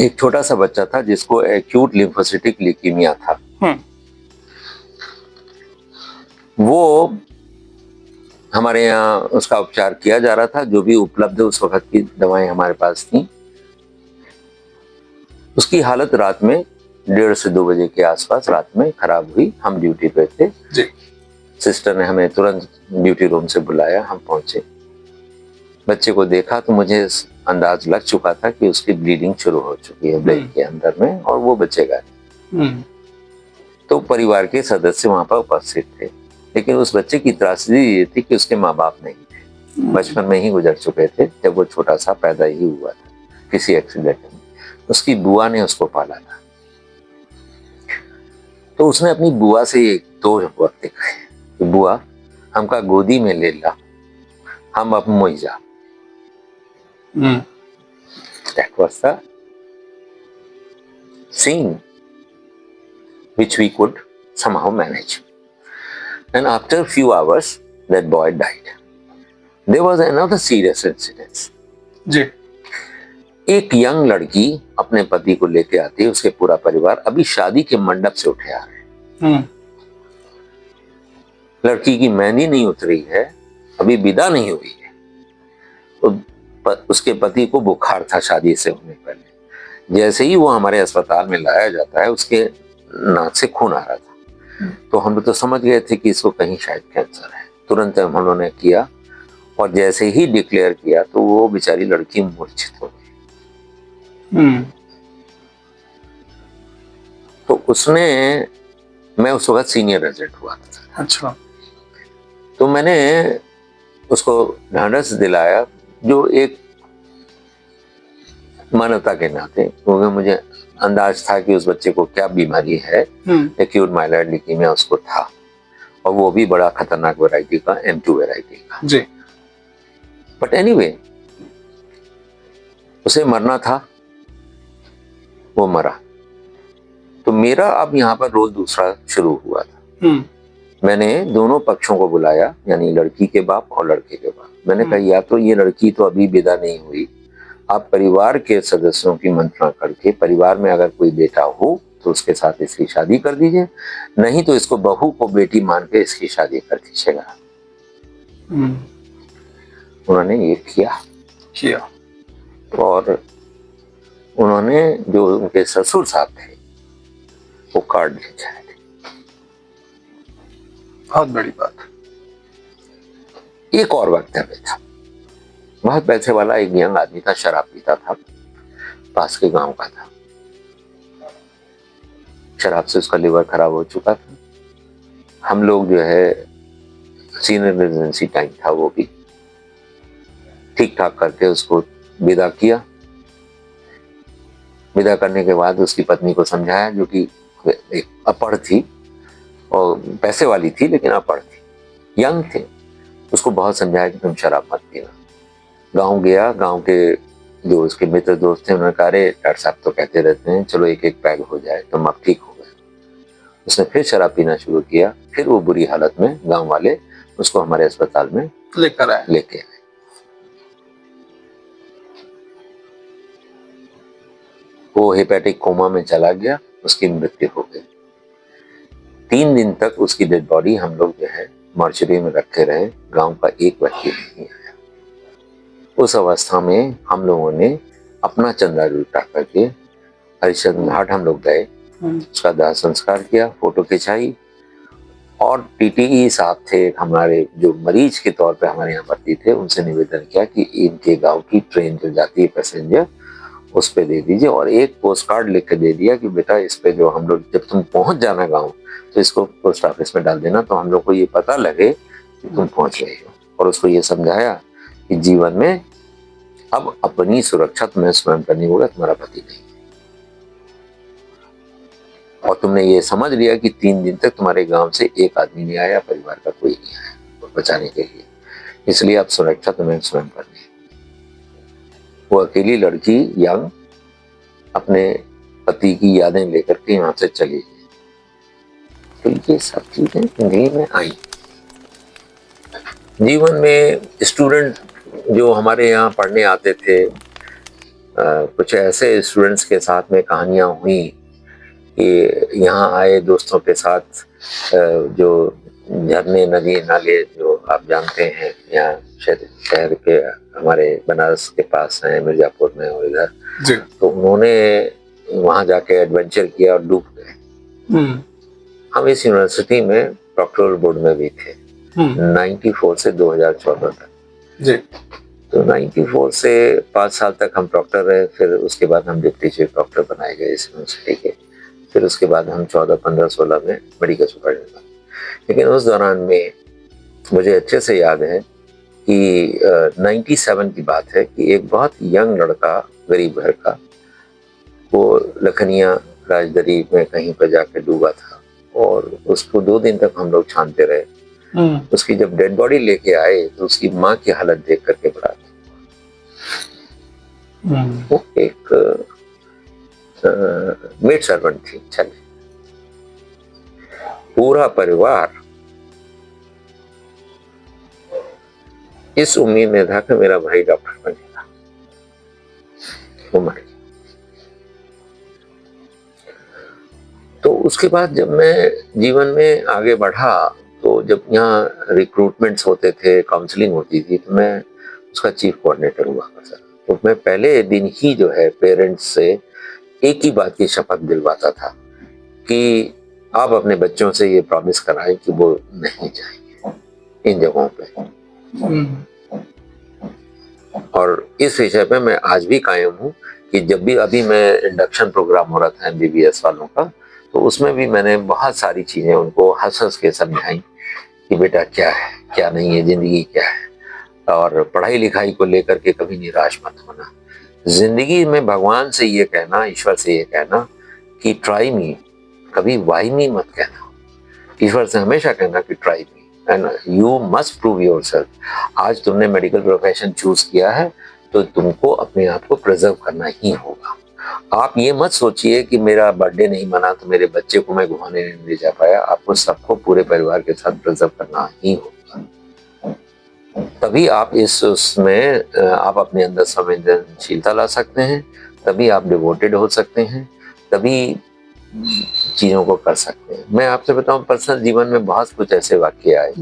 B: एक छोटा सा बच्चा था जिसको एक्यूट लिम्फोसिटिक लीकेमिया था। वो हमारे यहाँ उसका उपचार किया जा रहा था, जो भी उपलब्ध उस वक्त की दवाएं हमारे पास थी। उसकी हालत रात में 1:30 से 2 बजे के आसपास रात में खराब हुई। हम ड्यूटी पे थे। सिस्टर ने हमें तुरंत ड्यूटी रूम से बुलाया, हम पहुंचे। बच्चे को देखा तो मुझे अंदाज लग चुका था कि उसकी ब्लीडिंग शुरू हो चुकी है ब्रेन के अंदर में, और वो बचेगा। तो परिवार के सदस्य वहां पर उपस्थित थे, लेकिन उस बच्चे की त्रासदी ये थी कि उसके माँ बाप नहीं थे, बचपन में ही गुजर चुके थे जब वो छोटा सा पैदा ही हुआ था किसी एक्सीडेंट में। उसकी बुआ ने उसको पाला था। तो उसने अपनी बुआ से 2 वक्त कहे कि बुआ, हमका गोदी में ले ला, हम अब मोई जा। That was the scene which we could somehow manage. And after a few hours, that boy died. There was another serious incident.
A: जी।
B: एक यंग लड़की अपने पति को लेके आती है, उसके पूरा परिवार अभी शादी के मंडप से उठे आ रहे हैं। लड़की की मेहंदी नहीं उतरी है, अभी विदा नहीं हुई है। तो उसके पति को बुखार था शादी से होने पहले। जैसे ही वो हमारे अस्पताल में लाया जाता है, उसके नाक से खून आ रहा था। तो हम लोग तो समझ गए थे कि इसको कहीं शायद कैंसर है। तुरंत हम लोगों ने किया, और जैसे ही डिक्लेयर किया तो वो बेचारी लड़की मूर्छित हो गई। तो उसने, मैं उस वक्त सीनियर रेजिडेंट हुआ था।
A: अच्छा।
B: तो मैंने उसको ढांढस दिलाया, जो एक मानवता के नाते, क्योंकि मुझे अंदाज था कि उस बच्चे को क्या बीमारी है। एक्यूट माइलॉइड लीकेमिया उसको था, और वो भी बड़ा खतरनाक वैरायटी का, M2 वैरायटी का। जी। बट एनीवे, उसे मरना था, वो मरा। तो मेरा अब यहाँ पर रोल दूसरा शुरू हुआ था। मैंने दोनों पक्षों को बुलाया, यानी लड़की के बाप और लड़के के बाप। मैंने कहा, या तो ये लड़की तो अभी विदा नहीं हुई, आप परिवार के सदस्यों की मंत्रणा करके, परिवार में अगर कोई बेटा हो तो उसके साथ इसकी शादी कर दीजिए, नहीं तो इसको बहू को बेटी मान के इसकी शादी कर दीजिएगा। उन्होंने ये किया। और उन्होंने, जो उनके ससुर साहब थे, वो कार्ड ले जाए थे।
A: बहुत बड़ी बात।
B: एक और वक्तव्य था। बहुत पैसे वाला एक यंग आदमी था, शराब पीता था, पास के गांव का था। शराब से उसका लिवर खराब हो चुका था। हम लोग जो है, सीनियर रेजिडेंसी टाइम था वो भी, ठीक ठाक करके उसको विदा किया। विदा करने के बाद उसकी पत्नी को समझाया, जो कि एक अपढ़ थी और पैसे वाली थी लेकिन अपढ़ थी, यंग थे। उसको बहुत समझाया कि तुम शराब मत पीना। गांव गया, गांव के जो उसके मित्र दोस्त थे उन्होंने कहा, अरे डॉक्टर साहब तो कहते रहते हैं चलो एक एक पैग हो जाए, तुम अब ठीक हो गए। उसने फिर शराब पीना शुरू किया। फिर वो बुरी हालत में गांव वाले उसको हमारे अस्पताल में लेके आए। वो हेपेटिक कोमा में चला गया, उसकी मृत्यु हो गई। 3 दिन तक उसकी डेड बॉडी हम लोग जो है मॉर्चरी में रखे रहे, गांव का एक व्यक्ति नहीं आया। उस अवस्था में हम लोगों ने अपना चंदा जुटा करके हरिश्चंद्र घाट हम लोग गए, उसका दाह संस्कार किया, फोटो खिंचाई। और टीटीई साहब थे हमारे, जो मरीज के तौर पे हमारे यहाँ भर्ती थे, उनसे निवेदन किया कि इनके गांव की ट्रेन जो जाती है पैसेंजर, उस पे दे दीजिए। और एक पोस्ट कार्ड लिख के दे दिया कि बेटा इस पे जो हम लोग, जब तुम पहुंच जाना गांव तो इसको पोस्ट ऑफिस में डाल देना, तो हम लोग को ये पता लगे कि तुम पहुंच गए हो। और उसको ये समझाया कि जीवन में अब अपनी सुरक्षा तुम्हें स्वयं करनी होगा, तुम्हारा पति नहीं। और तुमने ये समझ लिया कि 3 दिन तक तुम्हारे गांव से एक आदमी नहीं आया, परिवार का कोई नहीं आया बचाने के लिए, इसलिए अब सुरक्षा तुम्हें स्वयं करनी है। वो अकेली लड़की यंग अपने पति की यादें लेकर के यहाँ से चली गई। तो ये सब चीजें जिंदगी में आई। जीवन में स्टूडेंट जो हमारे यहाँ पढ़ने आते थे, कुछ ऐसे स्टूडेंट्स के साथ में कहानियां हुई कि यहाँ आए दोस्तों के साथ, जो झरने नदी नाले जो आप जानते हैं यहाँ शहर के हमारे बनारस के पास है, मिर्जापुर में और इधर, तो उन्होंने वहां जाके एडवेंचर किया और डूब गए। हम इस यूनिवर्सिटी में प्रोक्टोरल बोर्ड में भी थे 94 से 2014 तक जी। तो 94 से 5 साल तक हम प्रॉक्टर रहे, फिर उसके बाद हम डिप्टी चीफ प्रॉक्टर बनाए गए इस यूनिवर्सिटी के। फिर उसके बाद हम 14, 15, 16 में मेडिकल सुपरिटेंडेंट बने। लेकिन उस दौरान में मुझे अच्छे से याद है कि 97 की बात है कि एक बहुत यंग लड़का, गरीब घर का, वो लखनिया राजदरी में कहीं पर जाके डूबा था और उसको 2 दिन तक हम लोग छानते रहे। उसकी जब डेड बॉडी लेके आए तो उसकी माँ की हालत देख करके बड़ा वो एक मेड सर्वेंट थी। चले पूरा परिवार इस उम्मीद में था कि मेरा भाई डॉक्टर बनेगा, वो मर गया। तो उसके बाद जब मैं जीवन में आगे बढ़ा, तो जब यहाँ रिक्रूटमेंट्स होते थे, काउंसलिंग होती थी, तो मैं उसका चीफ कोऑर्डिनेटर हुआ करता। तो मैं पहले दिन ही जो है पेरेंट्स से एक ही बात की शपथ दिलवाता था कि आप अपने बच्चों से ये प्रॉमिस कराएं कि वो नहीं जाएंगे इन जगहों पे। और इस विषय पे मैं आज भी कायम हूँ कि जब भी अभी मैं इंडक्शन प्रोग्राम हो रहा था MBBS वालों का, तो उसमें भी मैंने बहुत सारी चीजें उनको हंस हंस के समझाई कि बेटा क्या है क्या नहीं है, जिंदगी क्या है, और पढ़ाई लिखाई को लेकर के कभी निराश मत होना। जिंदगी में भगवान से ये कहना, ईश्वर से ये कहना कि ट्राई मी, कभी वाई मी मत कहना। ईश्वर से हमेशा कहना कि try me and you must prove yourself. आज तुमने मेडिकल प्रोफेशन चूज किया है तो तुमको अपने आप को प्रिजर्व करना ही होगा। आप ये मत सोचिए कि मेरा बर्थडे नहीं मना तो मेरे बच्चे को मैं घुमाने नहीं ले जा पाया। आपको सबको पूरे परिवार के साथ प्रिजर्व करना ही होगा, तभी आप इस उसमें आप अपने अंदर संवेदनशीलता ला सकते हैं, तभी आप डिवोटेड हो सकते हैं, तभी चीजों को कर सकते हैं। मैं आपसे बताऊं, पर्सनल जीवन में बहुत कुछ ऐसे वाक्य आए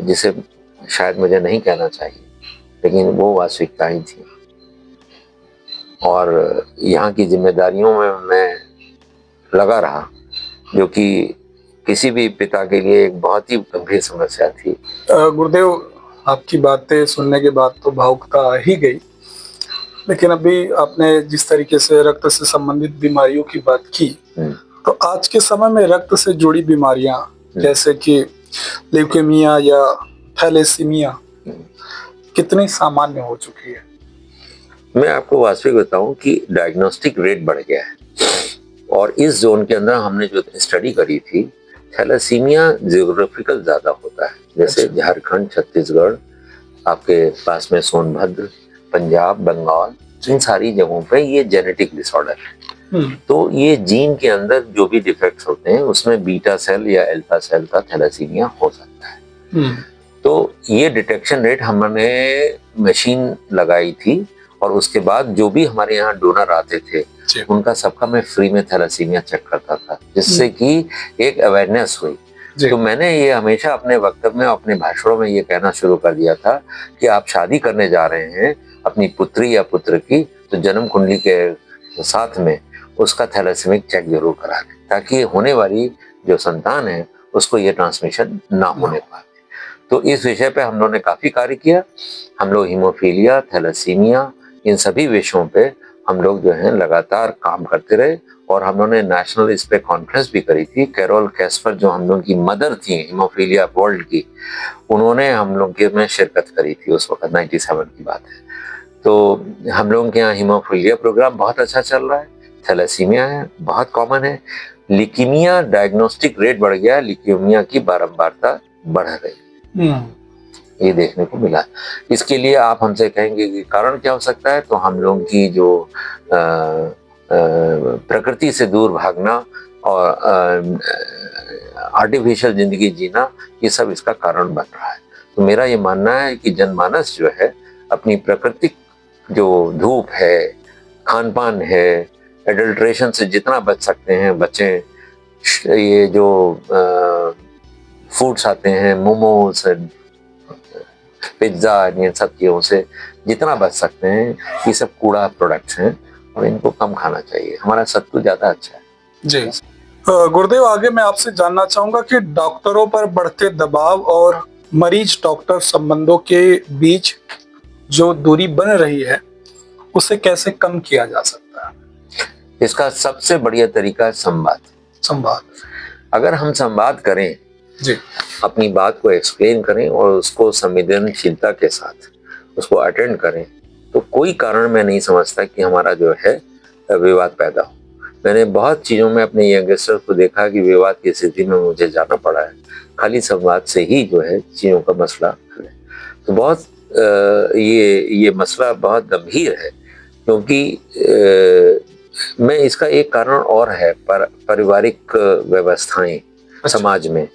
B: जिसे शायद मुझे नहीं कहना चाहिए, लेकिन वो वास्तविकताएं थी। और यहाँ की जिम्मेदारियों में मैं लगा रहा, जो कि किसी भी पिता के लिए एक बहुत ही गंभीर समस्या थी।
A: गुरुदेव, आपकी बातें सुनने के बाद तो भावुकता आ ही गई, लेकिन अभी आपने जिस तरीके से रक्त से संबंधित बीमारियों की बात की, तो आज के समय में रक्त से जुड़ी बीमारियां जैसे कि ल्यूकेमिया या थैलेसीमिया, कितनी सामान्य हो चुकी है?
B: मैं आपको वास्तविक बताऊं कि डायग्नोस्टिक रेट बढ़ गया है, और इस जोन के अंदर हमने जो स्टडी करी थी, थैलेसीमिया जियोग्राफिकल ज्यादा होता है, जैसे झारखंड, छत्तीसगढ़, आपके पास में सोनभद्र, पंजाब, बंगाल, इन सारी जगहों पे ये जेनेटिक डिसऑर्डर है। तो ये जीन के अंदर जो भी डिफेक्ट्स होते हैं उसमें बीटा सेल या अल्फा सेल का थैलेसीमिया हो सकता है। तो ये डिटेक्शन रेट हमने मशीन लगाई थी, और उसके बाद जो भी हमारे यहाँ डोनर आते थे उनका सबका मैं फ्री में थैलेसीमिया चेक करता था, जिससे कि एक अवेयरनेस हुई। तो मैंने ये हमेशा अपने वक्तव्य में, अपने भाषणों में ये कहना शुरू कर दिया था कि आप शादी करने जा रहे हैं अपनी पुत्री या पुत्र की, तो जन्म कुंडली के साथ में उसका थैलेसीमिक चेक जरूर करा लें, ताकि होने वाली जो संतान है उसको ये ट्रांसमिशन ना होने पाए। तो इस विषय पे हम लोगों ने काफी कार्य किया। हम लोग हीमोफीलिया, थैलेसीमिया, इन सभी विषयों पे हम लोग जो है लगातार काम करते रहे, और हम लोगों ने नेशनल इस पे कॉन्फ्रेंस भी करी थी। कैरोल कैस्पर जो हम लोग की मदर थी हीमोफीलिया वर्ल्ड की, उन्होंने हम लोग के में शिरकत करी थी, उस वक्त 97 की बात है। तो हम लोगों के यहाँ हीमोफीलिया प्रोग्राम बहुत अच्छा चल रहा है, थैलेसीमिया है बहुत कॉमन है, ल्यूकीमिया डायग्नोस्टिक रेट बढ़ गया, ल्यूकीमिया की बारंबारता बढ़ रही, ये देखने को मिला। इसके लिए आप हमसे कहेंगे कि कारण क्या हो सकता है, तो हम लोगों की जो प्रकृति से दूर भागना और आर्टिफिशियल जिंदगी जीना, ये सब इसका कारण बन रहा है। तो मेरा ये मानना है कि जनमानस जो है अपनी प्राकृतिक जो धूप है, खान पान है, एडल्ट्रेशन से जितना बच सकते हैं बचें। ये जो फूड्स आते हैं, मोमोज, पिज्जा, ये सब चीज़ों से जितना बच सकते हैं, ये सब कूड़ा प्रोडक्ट्स हैं और इनको कम खाना चाहिए। हमारा सत्तू ज्यादा अच्छा है
A: जी। गुरुदेव, आगे मैं आपसे जानना चाहूंगा कि डॉक्टरों पर बढ़ते दबाव और मरीज डॉक्टर संबंधों के बीच जो दूरी बन रही है उसे कैसे कम किया जा सकता है?
B: इसका सबसे बढ़िया तरीका है संवाद। अगर हम संवाद करें
A: जी,
B: अपनी बात को एक्सप्लेन करें और उसको संवेदनशीलता के साथ उसको अटेंड करें, तो कोई कारण मैं नहीं समझता कि हमारा जो है विवाद पैदा हो। मैंने बहुत चीज़ों में अपने यंगस्टर्स को देखा कि विवाद की स्थिति में मुझे जाना पड़ा है, खाली संवाद से ही जो है चीज़ों का मसला हल है। तो बहुत ये मसला बहुत गंभीर है, क्योंकि मैं इसका एक कारण और है, पारिवारिक व्यवस्थाएं समाज में।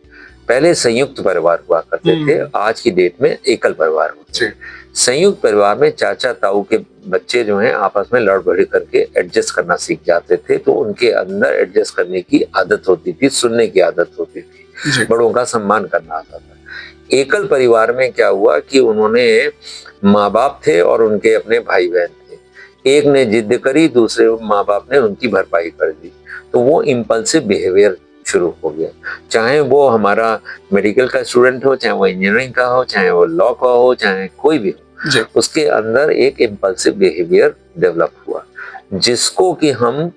B: पहले संयुक्त परिवार हुआ करते थे, आज की डेट में एकल परिवार होते हैं। संयुक्त परिवार में चाचा ताऊ के बच्चे जो हैं आपस में लड़ बड़ी करके एडजस्ट करना सीख जाते थे, तो उनके अंदर एडजस्ट करने की आदत होती थी, सुनने की आदत होती थी, बड़ों का सम्मान करना आता था। एकल परिवार में क्या हुआ कि उन्होंने माँ बाप थे और उनके अपने भाई बहन थे, एक ने जिद करी, दूसरे माँ बाप ने उनकी भरपाई कर दी, तो वो इम्पल्सिव बिहेवियर शुरू हो गया। चाहे वो हमारा मेडिकल का स्टूडेंट हो, चाहे वो इंजीनियरिंग का हो, चाहे वो लॉ का हो, चाहे कोई भी हो, उसके अंदर एक इम्पल्सिव बिहेवियर डेवलप हुआ, जिसको कि हम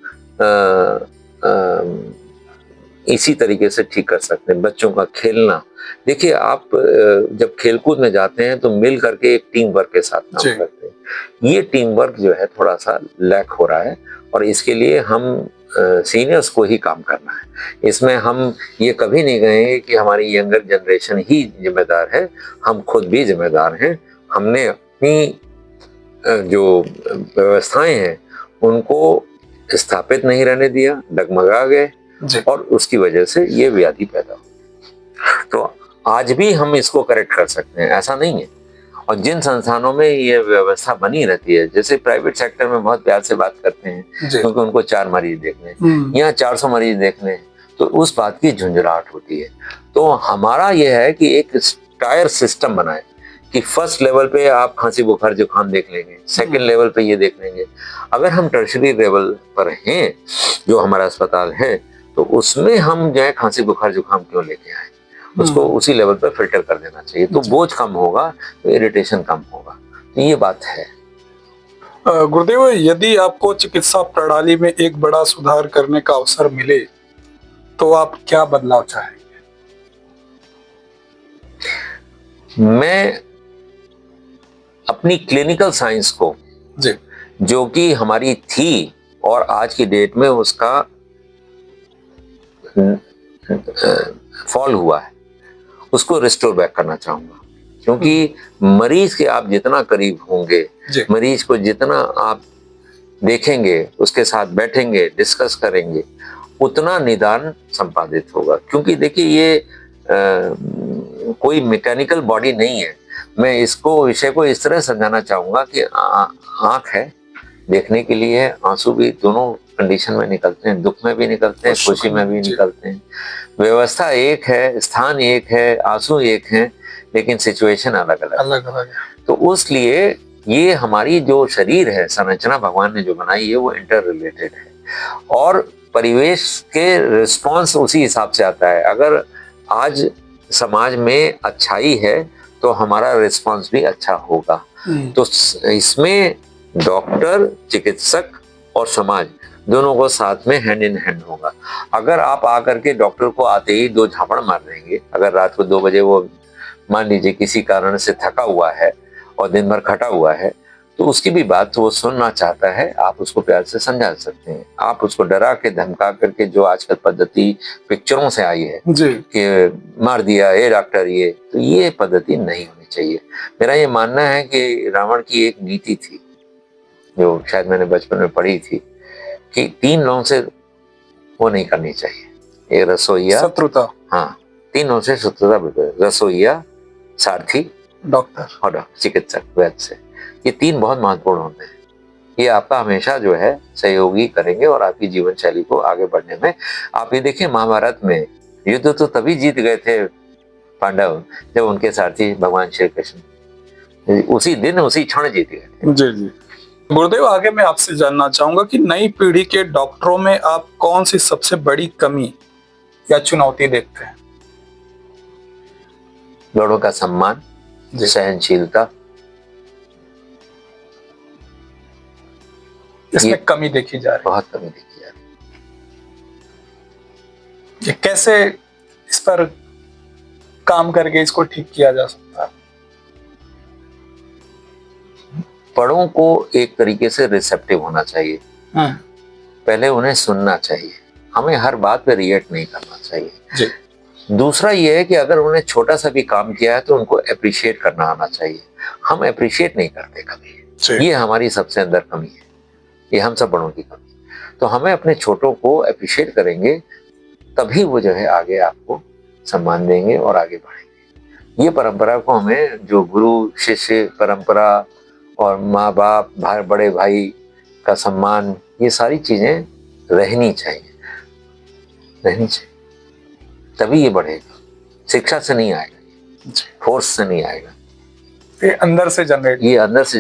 B: इसी तरीके से ठीक कर सकते हैं। बच्चों का खेलना, देखिए आप जब खेलकूद में जाते हैं तो मिल करके एक टीम वर्क के साथ काम करते हैं। ये टीम वर्क जो है थोड़ा सा लैक हो रहा है, और इसके लिए हम सीनियर्स को ही काम करना है। इसमें हम ये कभी नहीं कहेंगे कि हमारी यंगर जनरेशन ही जिम्मेदार है, हम खुद भी जिम्मेदार हैं। हमने अपनी जो व्यवस्थाएं हैं उनको स्थापित नहीं रहने दिया, डगमगा गए, और उसकी वजह से ये व्याधि पैदा हो। तो आज भी हम इसको करेक्ट कर सकते हैं, ऐसा नहीं है। और जिन संस्थानों में ये व्यवस्था बनी रहती है, जैसे प्राइवेट सेक्टर में बहुत प्यार से बात करते हैं क्योंकि उनको 4 मरीज देखने, यहाँ 400 मरीज देखने, तो उस बात की झुंझुलाहट होती है। तो हमारा ये है कि एक टायर सिस्टम बनाए कि फर्स्ट लेवल पे आप खांसी बुखार जुकाम देख लेंगे, सेकंड लेवल पे ये देख लेंगे। अगर हम टर्शरी लेवल पर हैं, जो हमारा अस्पताल है, तो उसमें हम जो है खांसी बुखार जुकाम क्यों लेके आए, उसको उसी लेवल पर फिल्टर कर देना चाहिए, तो बोझ कम होगा, तो इरिटेशन कम होगा। तो ये बात है।
A: गुरुदेव, यदि आपको चिकित्सा प्रणाली में एक बड़ा सुधार करने का अवसर मिले तो आप क्या बदलाव चाहेंगे?
B: मैं अपनी क्लिनिकल साइंस को
A: जी
B: जो कि हमारी थी और आज की डेट में उसका फॉल हुआ है, उसको रिस्टोर बैक करना चाहूंगा। क्योंकि मरीज के आप जितना करीब होंगे, मरीज को जितना आप देखेंगे, उसके साथ बैठेंगे, डिस्कस करेंगे, उतना निदान संपादित होगा। क्योंकि देखिए ये कोई मैकेनिकल बॉडी नहीं है। मैं इसको विषय को इस तरह समझाना चाहूंगा कि आंख है, देखने के लिए आंसू भी दोनों कंडीशन में निकलते हैं, दुख में भी निकलते हैं, खुशी में भी निकलते हैं। व्यवस्था एक है, स्थान एक है, आंसू एक है, लेकिन सिचुएशन अलग अलग है। तो उसलिए ये हमारी जो शरीर है, संरचना भगवान ने जो बनाई है, वो इंटर रिलेटेड है और परिवेश के रिस्पॉन्स उसी हिसाब से आता है। अगर आज समाज में अच्छाई है तो हमारा रिस्पॉन्स भी अच्छा होगा। तो इसमें डॉक्टर, चिकित्सक और समाज दोनों को साथ में हैंड इन हैंड होगा। अगर आप आकर के डॉक्टर को आते ही 2 झापड़ मार देंगे, अगर रात को 2 बजे वो मान लीजिए किसी कारण से थका हुआ है और दिन भर खटा हुआ है, तो उसकी भी बात वो सुनना चाहता है, आप उसको प्यार से समझा सकते हैं। आप उसको डरा के धमका करके, जो आजकल पद्धति पिक्चरों से आई है कि मार दिया ये डॉक्टर, ये पद्धति नहीं होनी चाहिए। मेरा ये मानना है कि रावण की एक नीति थी जो शायद मैंने बचपन में पढ़ी थी कि 3 लोगों से वो नहीं करनी चाहिए। एक रसोईया, शत्रुता, हाँ 3 लोगों से शत्रुता, रसोईया, सारथी, डॉक्टर और चिकित्सक, वैद्य से। ये 3 बहुत महत्वपूर्ण होते हैं। ये आपका हमेशा जो है सहयोगी करेंगे और आपकी जीवन शैली को आगे बढ़ने में। आप ये देखिए महाभारत में युद्ध तो तभी जीत गए थे पांडव जब उनके सारथी भगवान श्री कृष्ण उसी दिन उसी क्षण जीत गए थे।
A: जी जी गुरुदेव, आगे मैं आपसे जानना चाहूंगा कि नई पीढ़ी के डॉक्टरों में आप कौन सी सबसे बड़ी कमी या चुनौती देखते हैं?
B: लोगों का सम्मान, सहनशीलता,
A: इसमें कमी देखी जा रही,
B: बहुत कमी देखी जा रही।
A: ये कैसे इस पर काम करके इसको ठीक किया जा सकता है?
B: बड़ों को एक तरीके से रिसेप्टिव होना चाहिए। पहले उन्हें सुनना चाहिए, हमें हर बात पे रिएक्ट नहीं करना चाहिए। दूसरा ये है कि अगर उन्होंने छोटा सा भी काम किया है तो उनको अप्रिशिएट करना आना चाहिए। हम अप्रिशिएट नहीं करते कभी, ये हमारी सबसे अंदर कमी है, ये हम सब बड़ों की कमी। तो हमें अपने छोटों को अप्रिशिएट करेंगे तभी वो जो है आगे आपको सम्मान देंगे और आगे बढ़ेंगे। ये परंपरा को हमें, जो गुरु शिष्य परंपरा और माँ बाप, बड़े भाई का सम्मान, ये सारी चीजें रहनी चाहिए, तभी ये बढ़ेगा। शिक्षा से नहीं आएगा, फोर्स से नहीं आएगा, ये अंदर से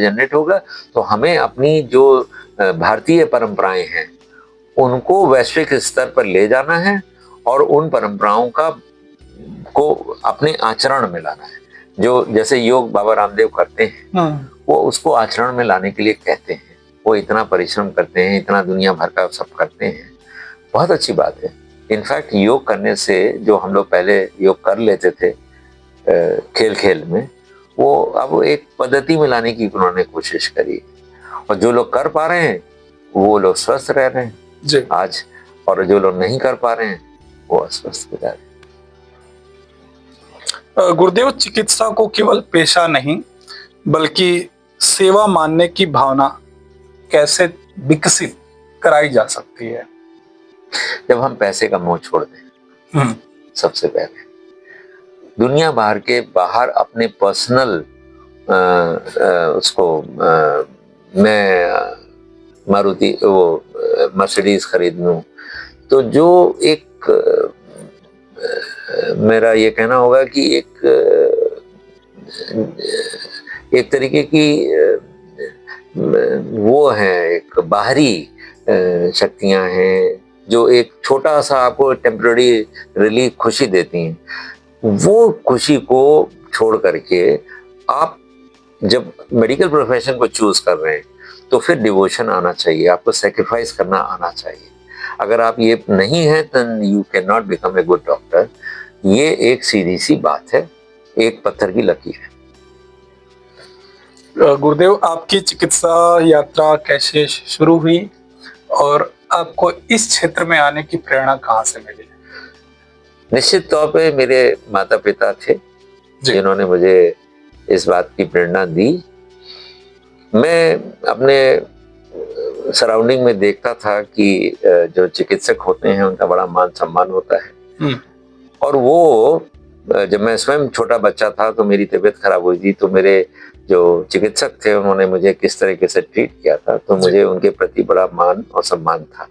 B: जनरेट होगा। तो हमें अपनी जो भारतीय परंपराएं हैं उनको वैश्विक स्तर पर ले जाना है और उन परंपराओं को अपने आचरण में लाना है। जो जैसे योग बाबा रामदेव करते हैं, वो उसको आचरण में लाने के लिए कहते हैं। वो इतना परिश्रम करते हैं, इतना दुनिया भर का सब करते हैं, बहुत अच्छी बात है। इनफैक्ट योग करने से, जो हम लोग पहले योग कर लेते थे खेल खेल में, वो अब एक पद्धति में लाने की उन्होंने कोशिश करी और जो लोग कर पा रहे हैं वो लोग स्वस्थ रह रहे हैं आज, और जो लोग नहीं कर पा रहे हैं वो अस्वस्थ रह रहे हैं।
A: गुरुदेव, चिकित्सा को केवल पेशा नहीं बल्कि सेवा मानने की भावना कैसे विकसित कराई जा सकती है?
B: जब हम पैसे का मोह छोड़ दें, सबसे पहले दुनिया बाहर अपने पर्सनल उसको मैं मारुति मर्सिडीज खरीद लूं, तो जो एक मेरा ये कहना होगा कि एक तरीके की वो है, एक बाहरी शक्तियां हैं जो एक छोटा सा आपको टेम्पररी रिलीफ खुशी देती हैं। वो खुशी को छोड़ करके आप जब मेडिकल प्रोफेशन को चूज कर रहे हैं तो फिर डिवोशन आना चाहिए, आपको सेक्रीफाइस करना आना चाहिए। अगर आप ये नहीं है then you can not become a good doctor. ये एक सीधी सी बात है, एक पत्थर की लकीर है।
A: गुरुदेव, आपकी चिकित्सा यात्रा कैसे शुरू हुई और आपको इस क्षेत्र में आने की प्रेरणा कहाँ से मिली?
B: निश्चित तौर पे मेरे माता पिता थे जिन्होंने मुझे इस बात की प्रेरणा दी। मैं अपने सराउंडिंग में देखता था कि जो चिकित्सक होते हैं उनका बड़ा मान सम्मान होता है, और वो जब मैं स्वयं छोटा बच्चा था तो मेरी तबीयत खराब हुई थी, तो मेरे जो चिकित्सक थे उन्होंने मुझे किस तरीके से ट्रीट किया था, तो मुझे उनके प्रति बड़ा मान और सम्मान था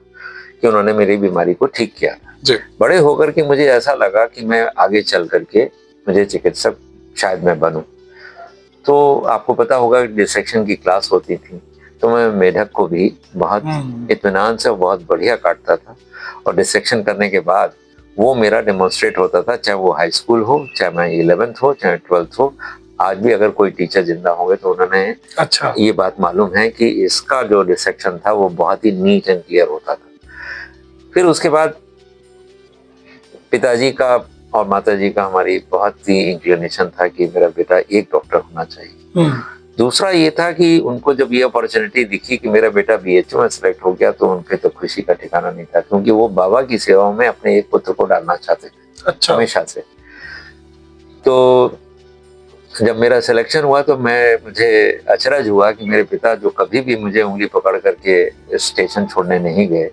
B: कि उन्होंने मेरी बीमारी को ठीक किया था। बड़े होकर के मुझे ऐसा लगा कि मैं आगे चल करके मुझे चिकित्सक शायद मैं बनूं। तो आपको पता होगा डिसेक्शन की क्लास होती थी, तो मैं मेढक को भी बहुत इत्मीनान से बहुत बढ़िया काटता था, और डिसेक्शन करने के बाद वो मेरा डेमोन्स्ट्रेट होता था, चाहे वो हाई स्कूल हो, चाहे मैं 11th हो, चाहे 12th हो। आज भी अगर कोई टीचर जिंदा होंगे तो उन्होंने ये बात मालूम है कि इसका जो डिसेक्शन था वो बहुत ही नीट एंड क्लियर होता था। फिर उसके बाद पिताजी का और माताजी का हमारी बहुत ही इंक्लिनेशन था कि मेरा बेटा एक डॉक्टर होना चाहिए। दूसरा ये था कि उनको जब ये अपॉर्चुनिटी दिखी कि मेरा बेटा BHO में सिलेक्ट हो गया, तो उनके तो खुशी का ठिकाना नहीं था, क्योंकि वो बाबा की सेवाओं में अपने एक पुत्र को डालना चाहते थे हमेशा से। तो जब मेरा सिलेक्शन हुआ तो मुझे अचरज हुआ कि मेरे पिता, जो कभी भी मुझे उंगली पकड़ करके स्टेशन छोड़ने नहीं गए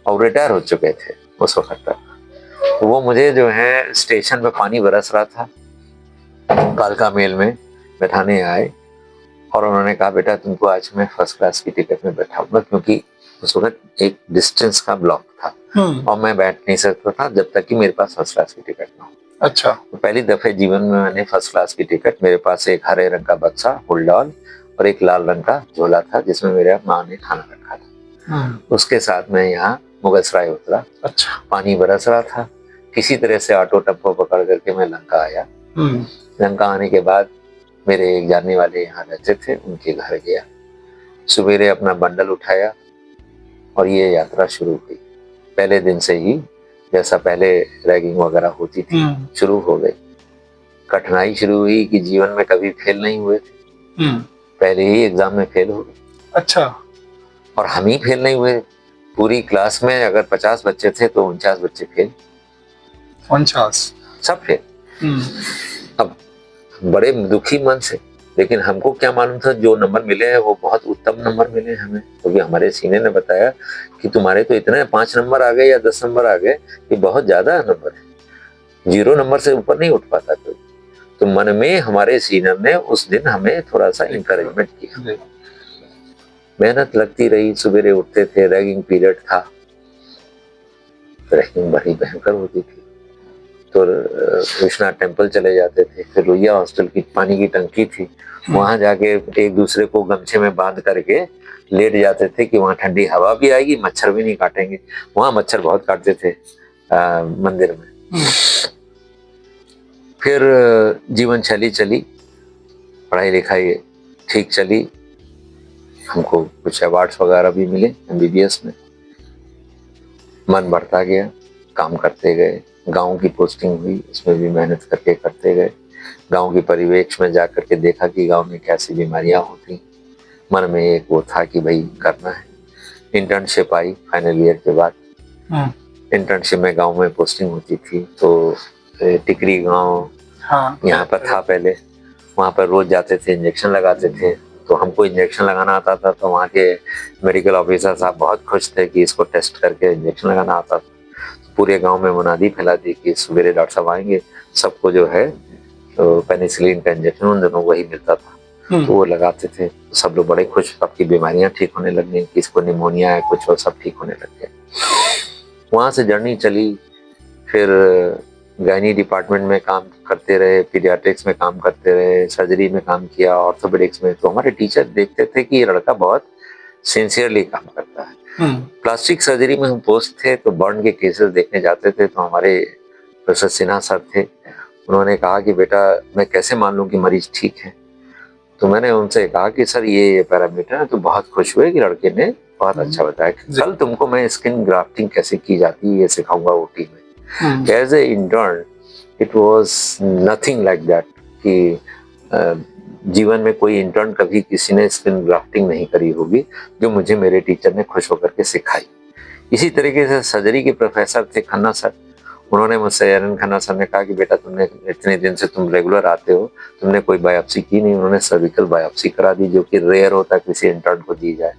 B: और रिटायर हो चुके थे उस वक्त तक, तो वो मुझे जो है स्टेशन में पानी बरस रहा था कालका मेल में बैठाने आए, और उन्होंने कहा बेटा तुमको आज मैं फर्स्ट क्लास की टिकट में बैठाऊंगा, क्योंकि उस वक्त एक डिस्टेंस का ब्लॉक था और मैं बैठ नहीं सकता था जब तक कि मेरे पास फर्स्ट क्लास की टिकट ना हो। तो पहली दफे जीवन में मैंने फर्स्ट क्लास की टिकट, मेरे पास एक हरे रंग का बक्सा हुलडॉल और एक लाल रंग का झोला था जिसमें मेरे माँ ने खाना रखा था। उसके साथ मैं यहाँ मुगलसराय उतरा। पानी बरस रहा था, किसी तरह से ऑटो टेम्पो पकड़ करके मैं लंका आया। लंका आने के बाद मेरे एक जानने वाले यहाँ रहते थे, उनके घर गया, सवेरे अपना बंडल उठाया और ये यात्रा शुरू हुई। पहले दिन से ही जैसा पहले रैगिंग वगैरह होती थी शुरू हो गई। कठिनाई शुरू हुई कि जीवन में कभी फेल नहीं हुए थे, पहले ही एग्जाम में फेल हो गए। और हम ही फेल नहीं हुए, पूरी क्लास में अगर 50 बच्चे थे तो 49 बच्चे फेल, 49 सब फेल। अब बड़े दुखी मन से, लेकिन हमको क्या मालूम था जो नंबर मिले हैं वो बहुत उत्तम नंबर मिले हैं हमें, क्योंकि हमारे सीनियर ने बताया कि तुम्हारे तो इतने 5 नंबर आ गए या 10 नंबर आ गए, ये बहुत ज्यादा नंबर है, 0 नंबर से ऊपर नहीं उठ पाता कोई। तो मन में हमारे सीनियर ने उस दिन हमें थोड़ा सा इंकरेजमेंट किया। मेहनत लगती रही, सवेरे उठते थे, रैगिंग पीरियड था, रैगिंग बड़ी भयंकर होती थी, तो विश्वनाथ टेम्पल चले जाते थे, फिर लोहिया हॉस्टल की पानी की टंकी थी, वहां जाके एक दूसरे को गमछे में बांध करके लेट जाते थे कि वहां ठंडी हवा भी आएगी, मच्छर भी नहीं काटेंगे। वहां मच्छर बहुत काटते थे मंदिर में। फिर जीवन शैली चली, पढ़ाई लिखाई ठीक चली, हमको कुछ अवार्ड्स वगैरह भी मिले MBBS में। मन बढ़ता गया, काम करते गए, गांव की पोस्टिंग हुई, उसमें भी मेहनत करके करते गए। गांव के परिवेश में जा करके देखा कि गांव में कैसी बीमारियां होती, मन में एक वो था कि भाई करना है। इंटर्नशिप आई फाइनल ईयर के बाद। इंटर्नशिप में गांव में पोस्टिंग होती थी, तो टिकरी गांव यहाँ पर था पहले, वहाँ पर रोज जाते थे, इंजेक्शन लगाते थे। तो हमको इंजेक्शन लगाना आता था, तो वहाँ के मेडिकल ऑफिसर साहब बहुत खुश थे कि इसको टेस्ट करके इंजेक्शन लगाना आता था। पूरे गांव में मुनादी फैला दी कि सवेरे डॉक्टर साहब आएंगे, सबको जो है तो पेनिसिलिन का इंजेक्शन उन दिनों वही मिलता था, तो वो लगाते थे। तो सब लोग बड़े खुश, सबकी बीमारियां ठीक होने लग गई, किसको निमोनिया है कुछ, वो सब ठीक होने लग गए। वहाँ से जर्नी चली, फिर गायनी डिपार्टमेंट में काम करते रहे, पीडियाट्रिक्स में काम करते रहे, सर्जरी में काम किया, ऑर्थोपेडिक्स में। तो हमारे टीचर देखते थे कि ये लड़का बहुत सिंसियरली काम करता है। प्लास्टिक सर्जरी में हम पोस्ट थे, तो बर्न के केसेस देखने जाते थे, तो हमारे प्रोफेसर सिन्हा सर थे, उन्होंने कहा कि बेटा मैं कैसे मान लूं कि मरीज ठीक है। तो मैंने उनसे कहा कि सर ये पैरामीटर है, तो बहुत खुश हुए कि लड़के ने बहुत अच्छा बताया। कल तुमको मैं स्किन ग्राफ्टिंग कैसे की जाती है ये सिखाऊंगा OT में। As a intern it was nothing like that कि जीवन में कोई इंटर्न कभी किसी ने स्किन ग्राफ्टिंग नहीं करी होगी जो मुझे मेरे टीचर ने खुश होकर के सिखाई। इसी तरीके से सर्जरी के प्रोफेसर थे खन्ना सर, उन्होंने मुझसे, एरन खन्ना सर ने कहा कि बेटा तुमने इतने दिन से तुम रेगुलर आते हो, तुमने कोई बायोप्सी की नहीं। उन्होंने सर्विकल बायोप्सी करा दी, जो कि रेयर होता है किसी इंटर्न को दी जाए।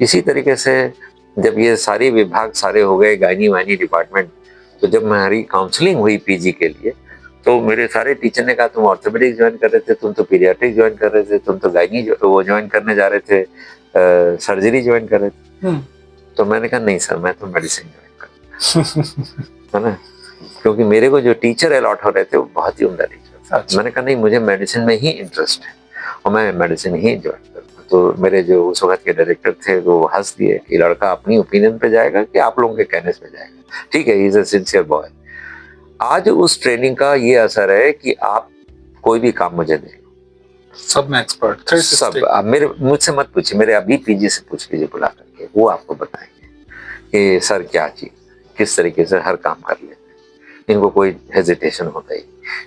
B: इसी तरीके से जब ये सारे विभाग सारे हो गए, गायनी वायनी डिपार्टमेंट, तो जब हमारी काउंसलिंग हुई पीजी के लिए, तो मेरे सारे टीचर ने कहा तुम ऑर्थोपेडिक्स ज्वाइन कर रहे थे, तुम तो पीडियाट्रिक्स ज्वाइन कर रहे थे, तुम तो गायनी वो ज्वाइन करने जा रहे थे, सर्जरी ज्वाइन कर रहे थे। तो मैंने कहा नहीं सर, मैं तो मेडिसिन ज्वाइन कर, है ना, क्योंकि मेरे को जो टीचर अलॉट हो रहे थे वो बहुत ही उम्दा टीचर। अच्छा। मैंने कहा नहीं, मुझे मेडिसिन में ही इंटरेस्ट है और मैं मेडिसिन ही ज्वाइन करूँगा। तो मेरे जो उस वक्त के डायरेक्टर थे वो हंस दिए कि लड़का अपनी ओपिनियन पे जाएगा कि आप लोगों के कहने पे जाएगा, ठीक है, he is a sincere boy. आज उस ट्रेनिंग का ये असर है कि आप कोई भी काम मुझे दे,
A: सब में एक्सपर्ट,
B: सब। आप मेरे मुझसे मत पूछिए, मेरे अभी पीजी से पूछ लीजिए बुला करके, वो आपको बताएंगे कि सर क्या चीज, किस तरीके से हर काम कर लेते हैं, इनको कोई हेजिटेशन होता ही।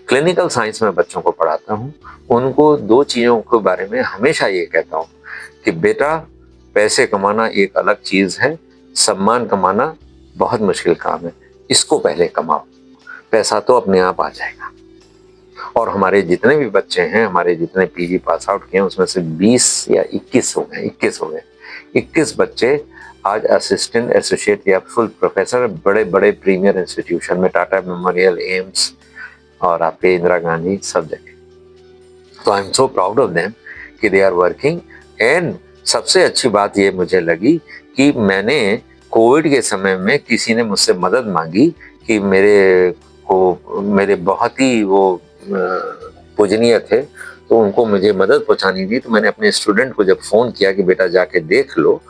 B: क्लिनिकल साइंस में बच्चों को पढ़ाता हूँ, उनको दो चीजों के बारे में हमेशा ये कहता हूँ कि बेटा पैसे कमाना एक अलग चीज है, सम्मान कमाना बहुत मुश्किल काम है, इसको पहले कमाओ, पैसा तो अपने आप आ जाएगा। और हमारे जितने भी बच्चे हैं, हमारे जितने पीजी पास आउट किए हैं, उसमें से 20 या 21 हो गए, 21 बच्चे आज असिस्टेंट, एसोसिएट या फुल प्रोफेसर बड़े बड़े प्रीमियर इंस्टीट्यूशन में, टाटा मेमोरियल, एम्स और आपके इंदिरा गांधी, सब जगह। तो I am so proud of them कि दे आर वर्किंग। एंड सबसे अच्छी बात ये मुझे लगी कि मैंने कोविड के समय में किसी ने मुझसे मदद मांगी कि मेरे बहुत ही वो पूजनीय थे, तो उनको मुझे मदद पहुंचानी थी। तो मैंने अपने स्टूडेंट को जब फोन किया कि बेटा जाके देख लो,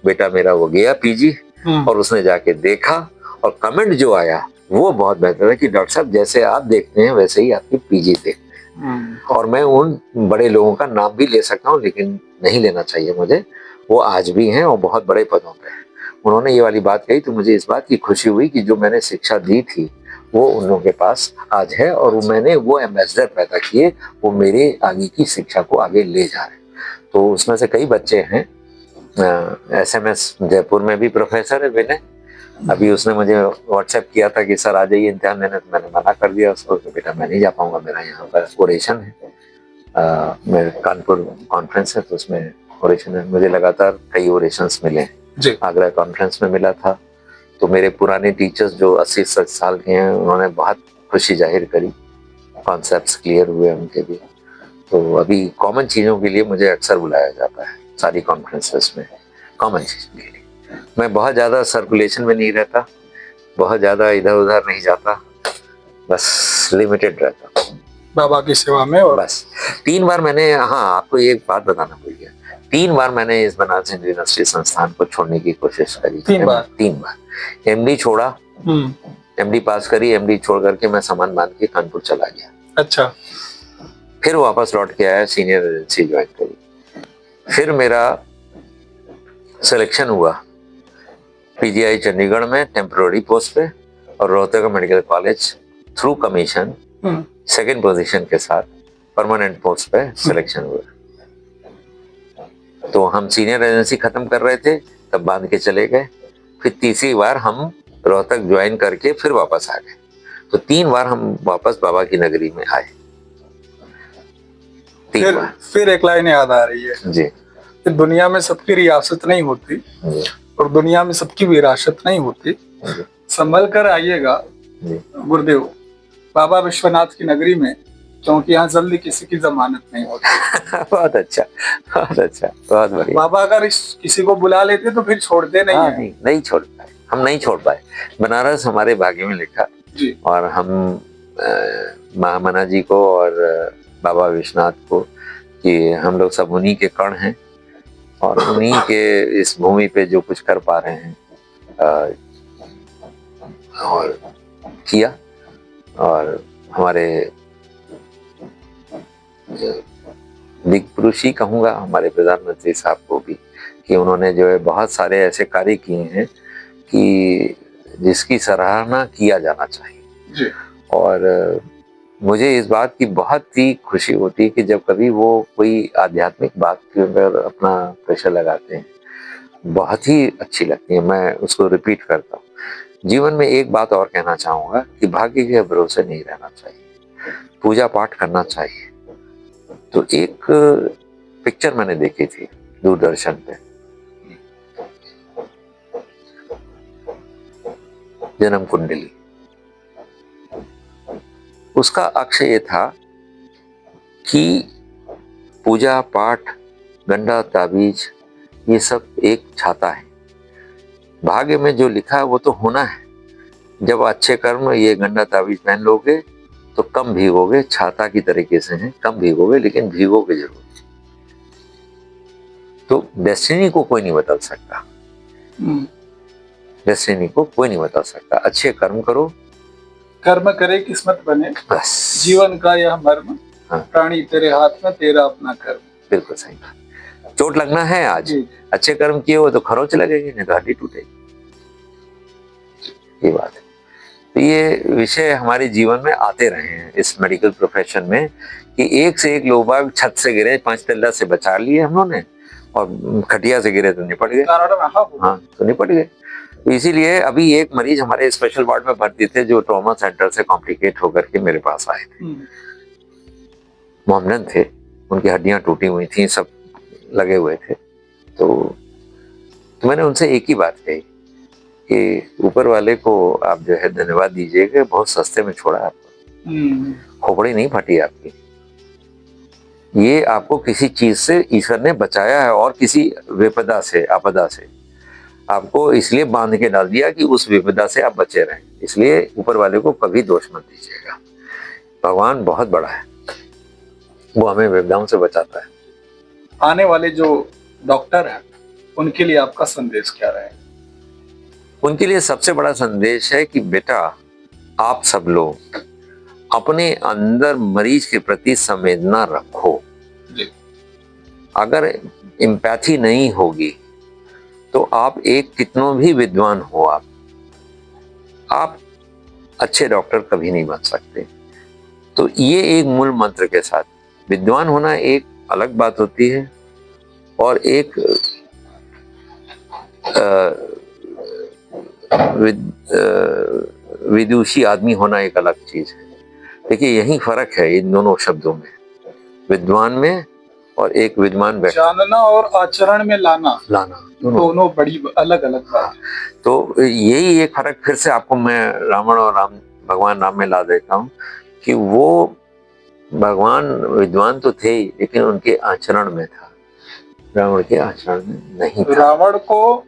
B: बेटा मेरा वो गया पीजी और उसने जाके देखा, और कमेंट जो आया वो बहुत बेहतर है कि डॉक्टर साहब जैसे आप देखते हैं वैसे ही आपकी पीजी देखते हैं। और मैं उन बड़े लोगों का नाम भी ले सकता हूँ, लेकिन नहीं लेना चाहिए मुझे, वो आज भी हैं और बहुत बड़े पदों पे हैं। उन्होंने ये वाली बात कही तो मुझे इस बात की खुशी हुई कि जो मैंने शिक्षा दी थी वो उन लोगों के पास आज है, और मैंने वो एम्बेसडर पैदा किए, वो मेरे आगे की शिक्षा को आगे ले जा रहे हैं। तो उसमें से कई बच्चे हैं, SMS जयपुर में भी प्रोफेसर है विनय, अभी उसने मुझे व्हाट्सएप किया था कि सर आ जाइए इम्तिहान देने, तो मैंने मना कर दिया उसको कि बेटा मैं नहीं जा पाऊंगा, मेरा यहाँ पर ओरेशन है, मेरे कानपुर कॉन्फ्रेंस है, तो उसमें ओरेशन है। मुझे लगातार कई ओरेशंस मिले हैं, आगरा कॉन्फ्रेंस में मिला था, तो मेरे पुराने टीचर्स जो 80 साल के हैं उन्होंने बहुत खुशी जाहिर करी, कॉन्सेप्ट्स क्लियर हुए उनके भी। तो अभी कॉमन चीज़ों के लिए मुझे अक्सर बुलाया जाता है सारी कॉन्फ्रेंसेस में, कॉमन चीज़ों के लिए। मैं बहुत ज़्यादा सर्कुलेशन में नहीं रहता, बहुत ज़्यादा इधर उधर नहीं जाता, बस लिमिटेड रहता हूँ
A: बाबा की सेवा में। और
B: बस 3 बार मैंने, हाँ आपको एक बात बताना भूल गया, 3 बार मैंने इस बनारस हिंदू यूनिवर्सिटी संस्थान को छोड़ने की कोशिश करी। 3 बार MD छोड़ा, MD पास करी, MD छोड़ करके मैं सामान बांध के कानपुर चला गया।
A: अच्छा।
B: फिर वापस लौट के आया, सीनियर रेजिडेंसी ज्वाइन करी, फिर मेरा सिलेक्शन हुआ PGI चंडीगढ़ में टेम्पररी पोस्ट पे, और Rohtak medical college through commission 2nd position के साथ परमानेंट पोस्ट पे सिलेक्शन हुआ। तो हम सीनियर रेजिडेंसी खत्म कर रहे थे तब बांध के चले गए, फिर तीसरी बार हम रोहतक ज्वाइन करके फिर वापस आ गए। तो 3 बार हम वापस बाबा की नगरी में आए।
A: फिर एक लाइन याद आ रही है
B: जी,
A: कि दुनिया में सबकी रियासत नहीं होती और दुनिया में सबकी विरासत नहीं होती, संभल कर आइएगा गुरुदेव बाबा विश्वनाथ की नगरी में, क्योंकि यहाँ जल्दी किसी की जमानत नहीं होती।
B: बहुत अच्छा, बहुत अच्छा, बहुत बढ़िया।
A: बाबा अगर किसी को बुला लेते तो फिर छोड़ते नहीं।
B: नहीं छोड़ पाए, हम नहीं छोड़ पाए। बनारस हमारे भाग्य में लिखा
A: जी।
B: और हम महामना जी को और बाबा विश्वनाथ को कि हम लोग सब उन्हीं के कण हैं, और उन्हीं के इस भूमि पे जो कुछ कर पा रहे हैं और किया। और हमारे दिग् पुरुष ही कहूँगा, हमारे प्रधानमंत्री साहब को भी, कि उन्होंने जो है बहुत सारे ऐसे कार्य किए हैं कि जिसकी सराहना किया जाना चाहिए।
A: जी।
B: और मुझे इस बात की बहुत ही खुशी होती है कि जब कभी वो कोई आध्यात्मिक बात के ऊपर अपना प्रेशर लगाते हैं, बहुत ही अच्छी लगती है। मैं उसको रिपीट करता हूँ। जीवन में एक बात और कहना चाहूँगा कि भाग्य के भरोसे नहीं रहना चाहिए, पूजा पाठ करना चाहिए। तो एक पिक्चर मैंने देखी थी दूरदर्शन पे, जन्म कुंडली। उसका अक्ष्य ये था कि पूजा पाठ, गंडा ताबीज, ये सब एक छाता है। भाग्य में जो लिखा है वो तो होना है। जब अच्छे कर्म ये गंडा ताबीज पहन लोगे तो कम भीगोगे, छाता की तरीके से हैं, कम भीगोगे लेकिन भीगोगे जरूर। तो डेस्टिनी को कोई नहीं बदल सकता, डेस्टिनी को कोई नहीं बदल सकता। अच्छे कर्म करो,
A: कर्म करे किस्मत बने,
B: बस
A: जीवन का यह मर्म,
B: हाँ।
A: प्राणी तेरे हाथ में, तेरा अपना कर्म।
B: बिल्कुल सही बात। चोट लगना है आज,
A: जी।
B: अच्छे कर्म किए हो तो खरोंच लगेगी, नहीं तो हड्डी टूटेगी। ये बात है। तो ये विषय हमारे जीवन में आते रहे हैं इस मेडिकल प्रोफेशन में कि एक से एक लोग छत से गिरे, 5 तल्ला से बचा लिए हम लोगों ने, और खटिया से गिरे तो निपट गए। हाँ, तो निपट गए। तो इसीलिए अभी एक मरीज हमारे स्पेशल वार्ड में भर्ती थे जो ट्रॉमा सेंटर से कॉम्प्लिकेट होकर के मेरे पास आए थे। मोमडन थे, उनकी हड्डियां टूटी हुई थी, सब लगे हुए थे। तो मैंने उनसे एक ही बात कही कि ऊपर वाले को आप जो है धन्यवाद दीजिएगा, बहुत सस्ते में छोड़ा आपको, खोपड़ी नहीं फटी आपकी। ये आपको किसी चीज से ईश्वर ने बचाया है, और किसी विपदा से, आपदा से आपको इसलिए बांध के डाल दिया कि उस विपदा से आप बचे रहें। इसलिए ऊपर वाले को कभी दोष मत दीजिएगा। भगवान बहुत बड़ा है, वो हमें विपदाओं से बचाता है।
A: आने वाले जो डॉक्टर हैं उनके लिए आपका संदेश क्या रहेगा?
B: उनके लिए सबसे बड़ा संदेश है कि बेटा, आप सब लोग अपने अंदर मरीज के प्रति संवेदना रखो।
A: जी।
B: अगर एम्पैथी नहीं होगी तो आप एक कितनों भी विद्वान हो, आप अच्छे डॉक्टर कभी नहीं बन सकते। तो ये एक मूल मंत्र के साथ विद्वान होना एक अलग बात होती है, और एक विदुषी आदमी होना एक अलग चीज है। देखिए यही फर्क है इन दोनों शब्दों में, विद्वान में और एक विद्वान व्यक्ति।
A: जानना और आचरण में लाना दोनों बड़ी अलग अलग बात।
B: तो यही एक फर्क फिर से आपको मैं रावण और भगवान राम में ला देता हूँ कि वो भगवान विद्वान तो थे ही, लेकिन उनके आचरण में था, रावण के आचरण में नहीं था।
A: रावण को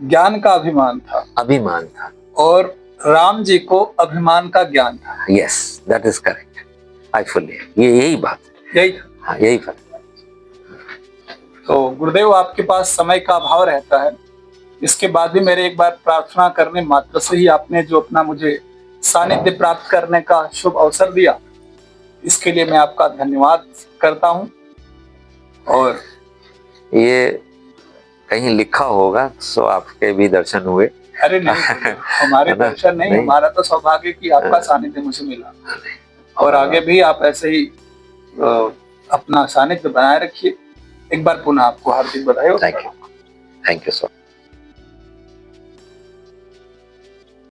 A: ज्ञान का अभिमान था, और राम जी को अभिमान का ज्ञान था।
B: Yes, that is correct. I fully, यही बात है, हाँ, यही फर्क।
A: तो गुरुदेव, आपके पास समय का अभाव रहता है, इसके बाद भी मेरे एक बार प्रार्थना करने मात्र से ही आपने जो अपना मुझे सानिध्य प्राप्त करने का शुभ अवसर दिया, इसके लिए मैं आपका धन्यवाद करता हूं। और
B: ये कहीं लिखा होगा सो आपके भी दर्शन हुए।
A: अरे नहीं, हमारे दर्शन नहीं, हमारा तो सौभाग्य कि आपका सानिध्य मुझे मिला, और आगे भी आप ऐसे ही अपना सानिध्य बनाए रखिए। एक बार पुनः आपको हार्दिक बधाई।
B: Thank you sir.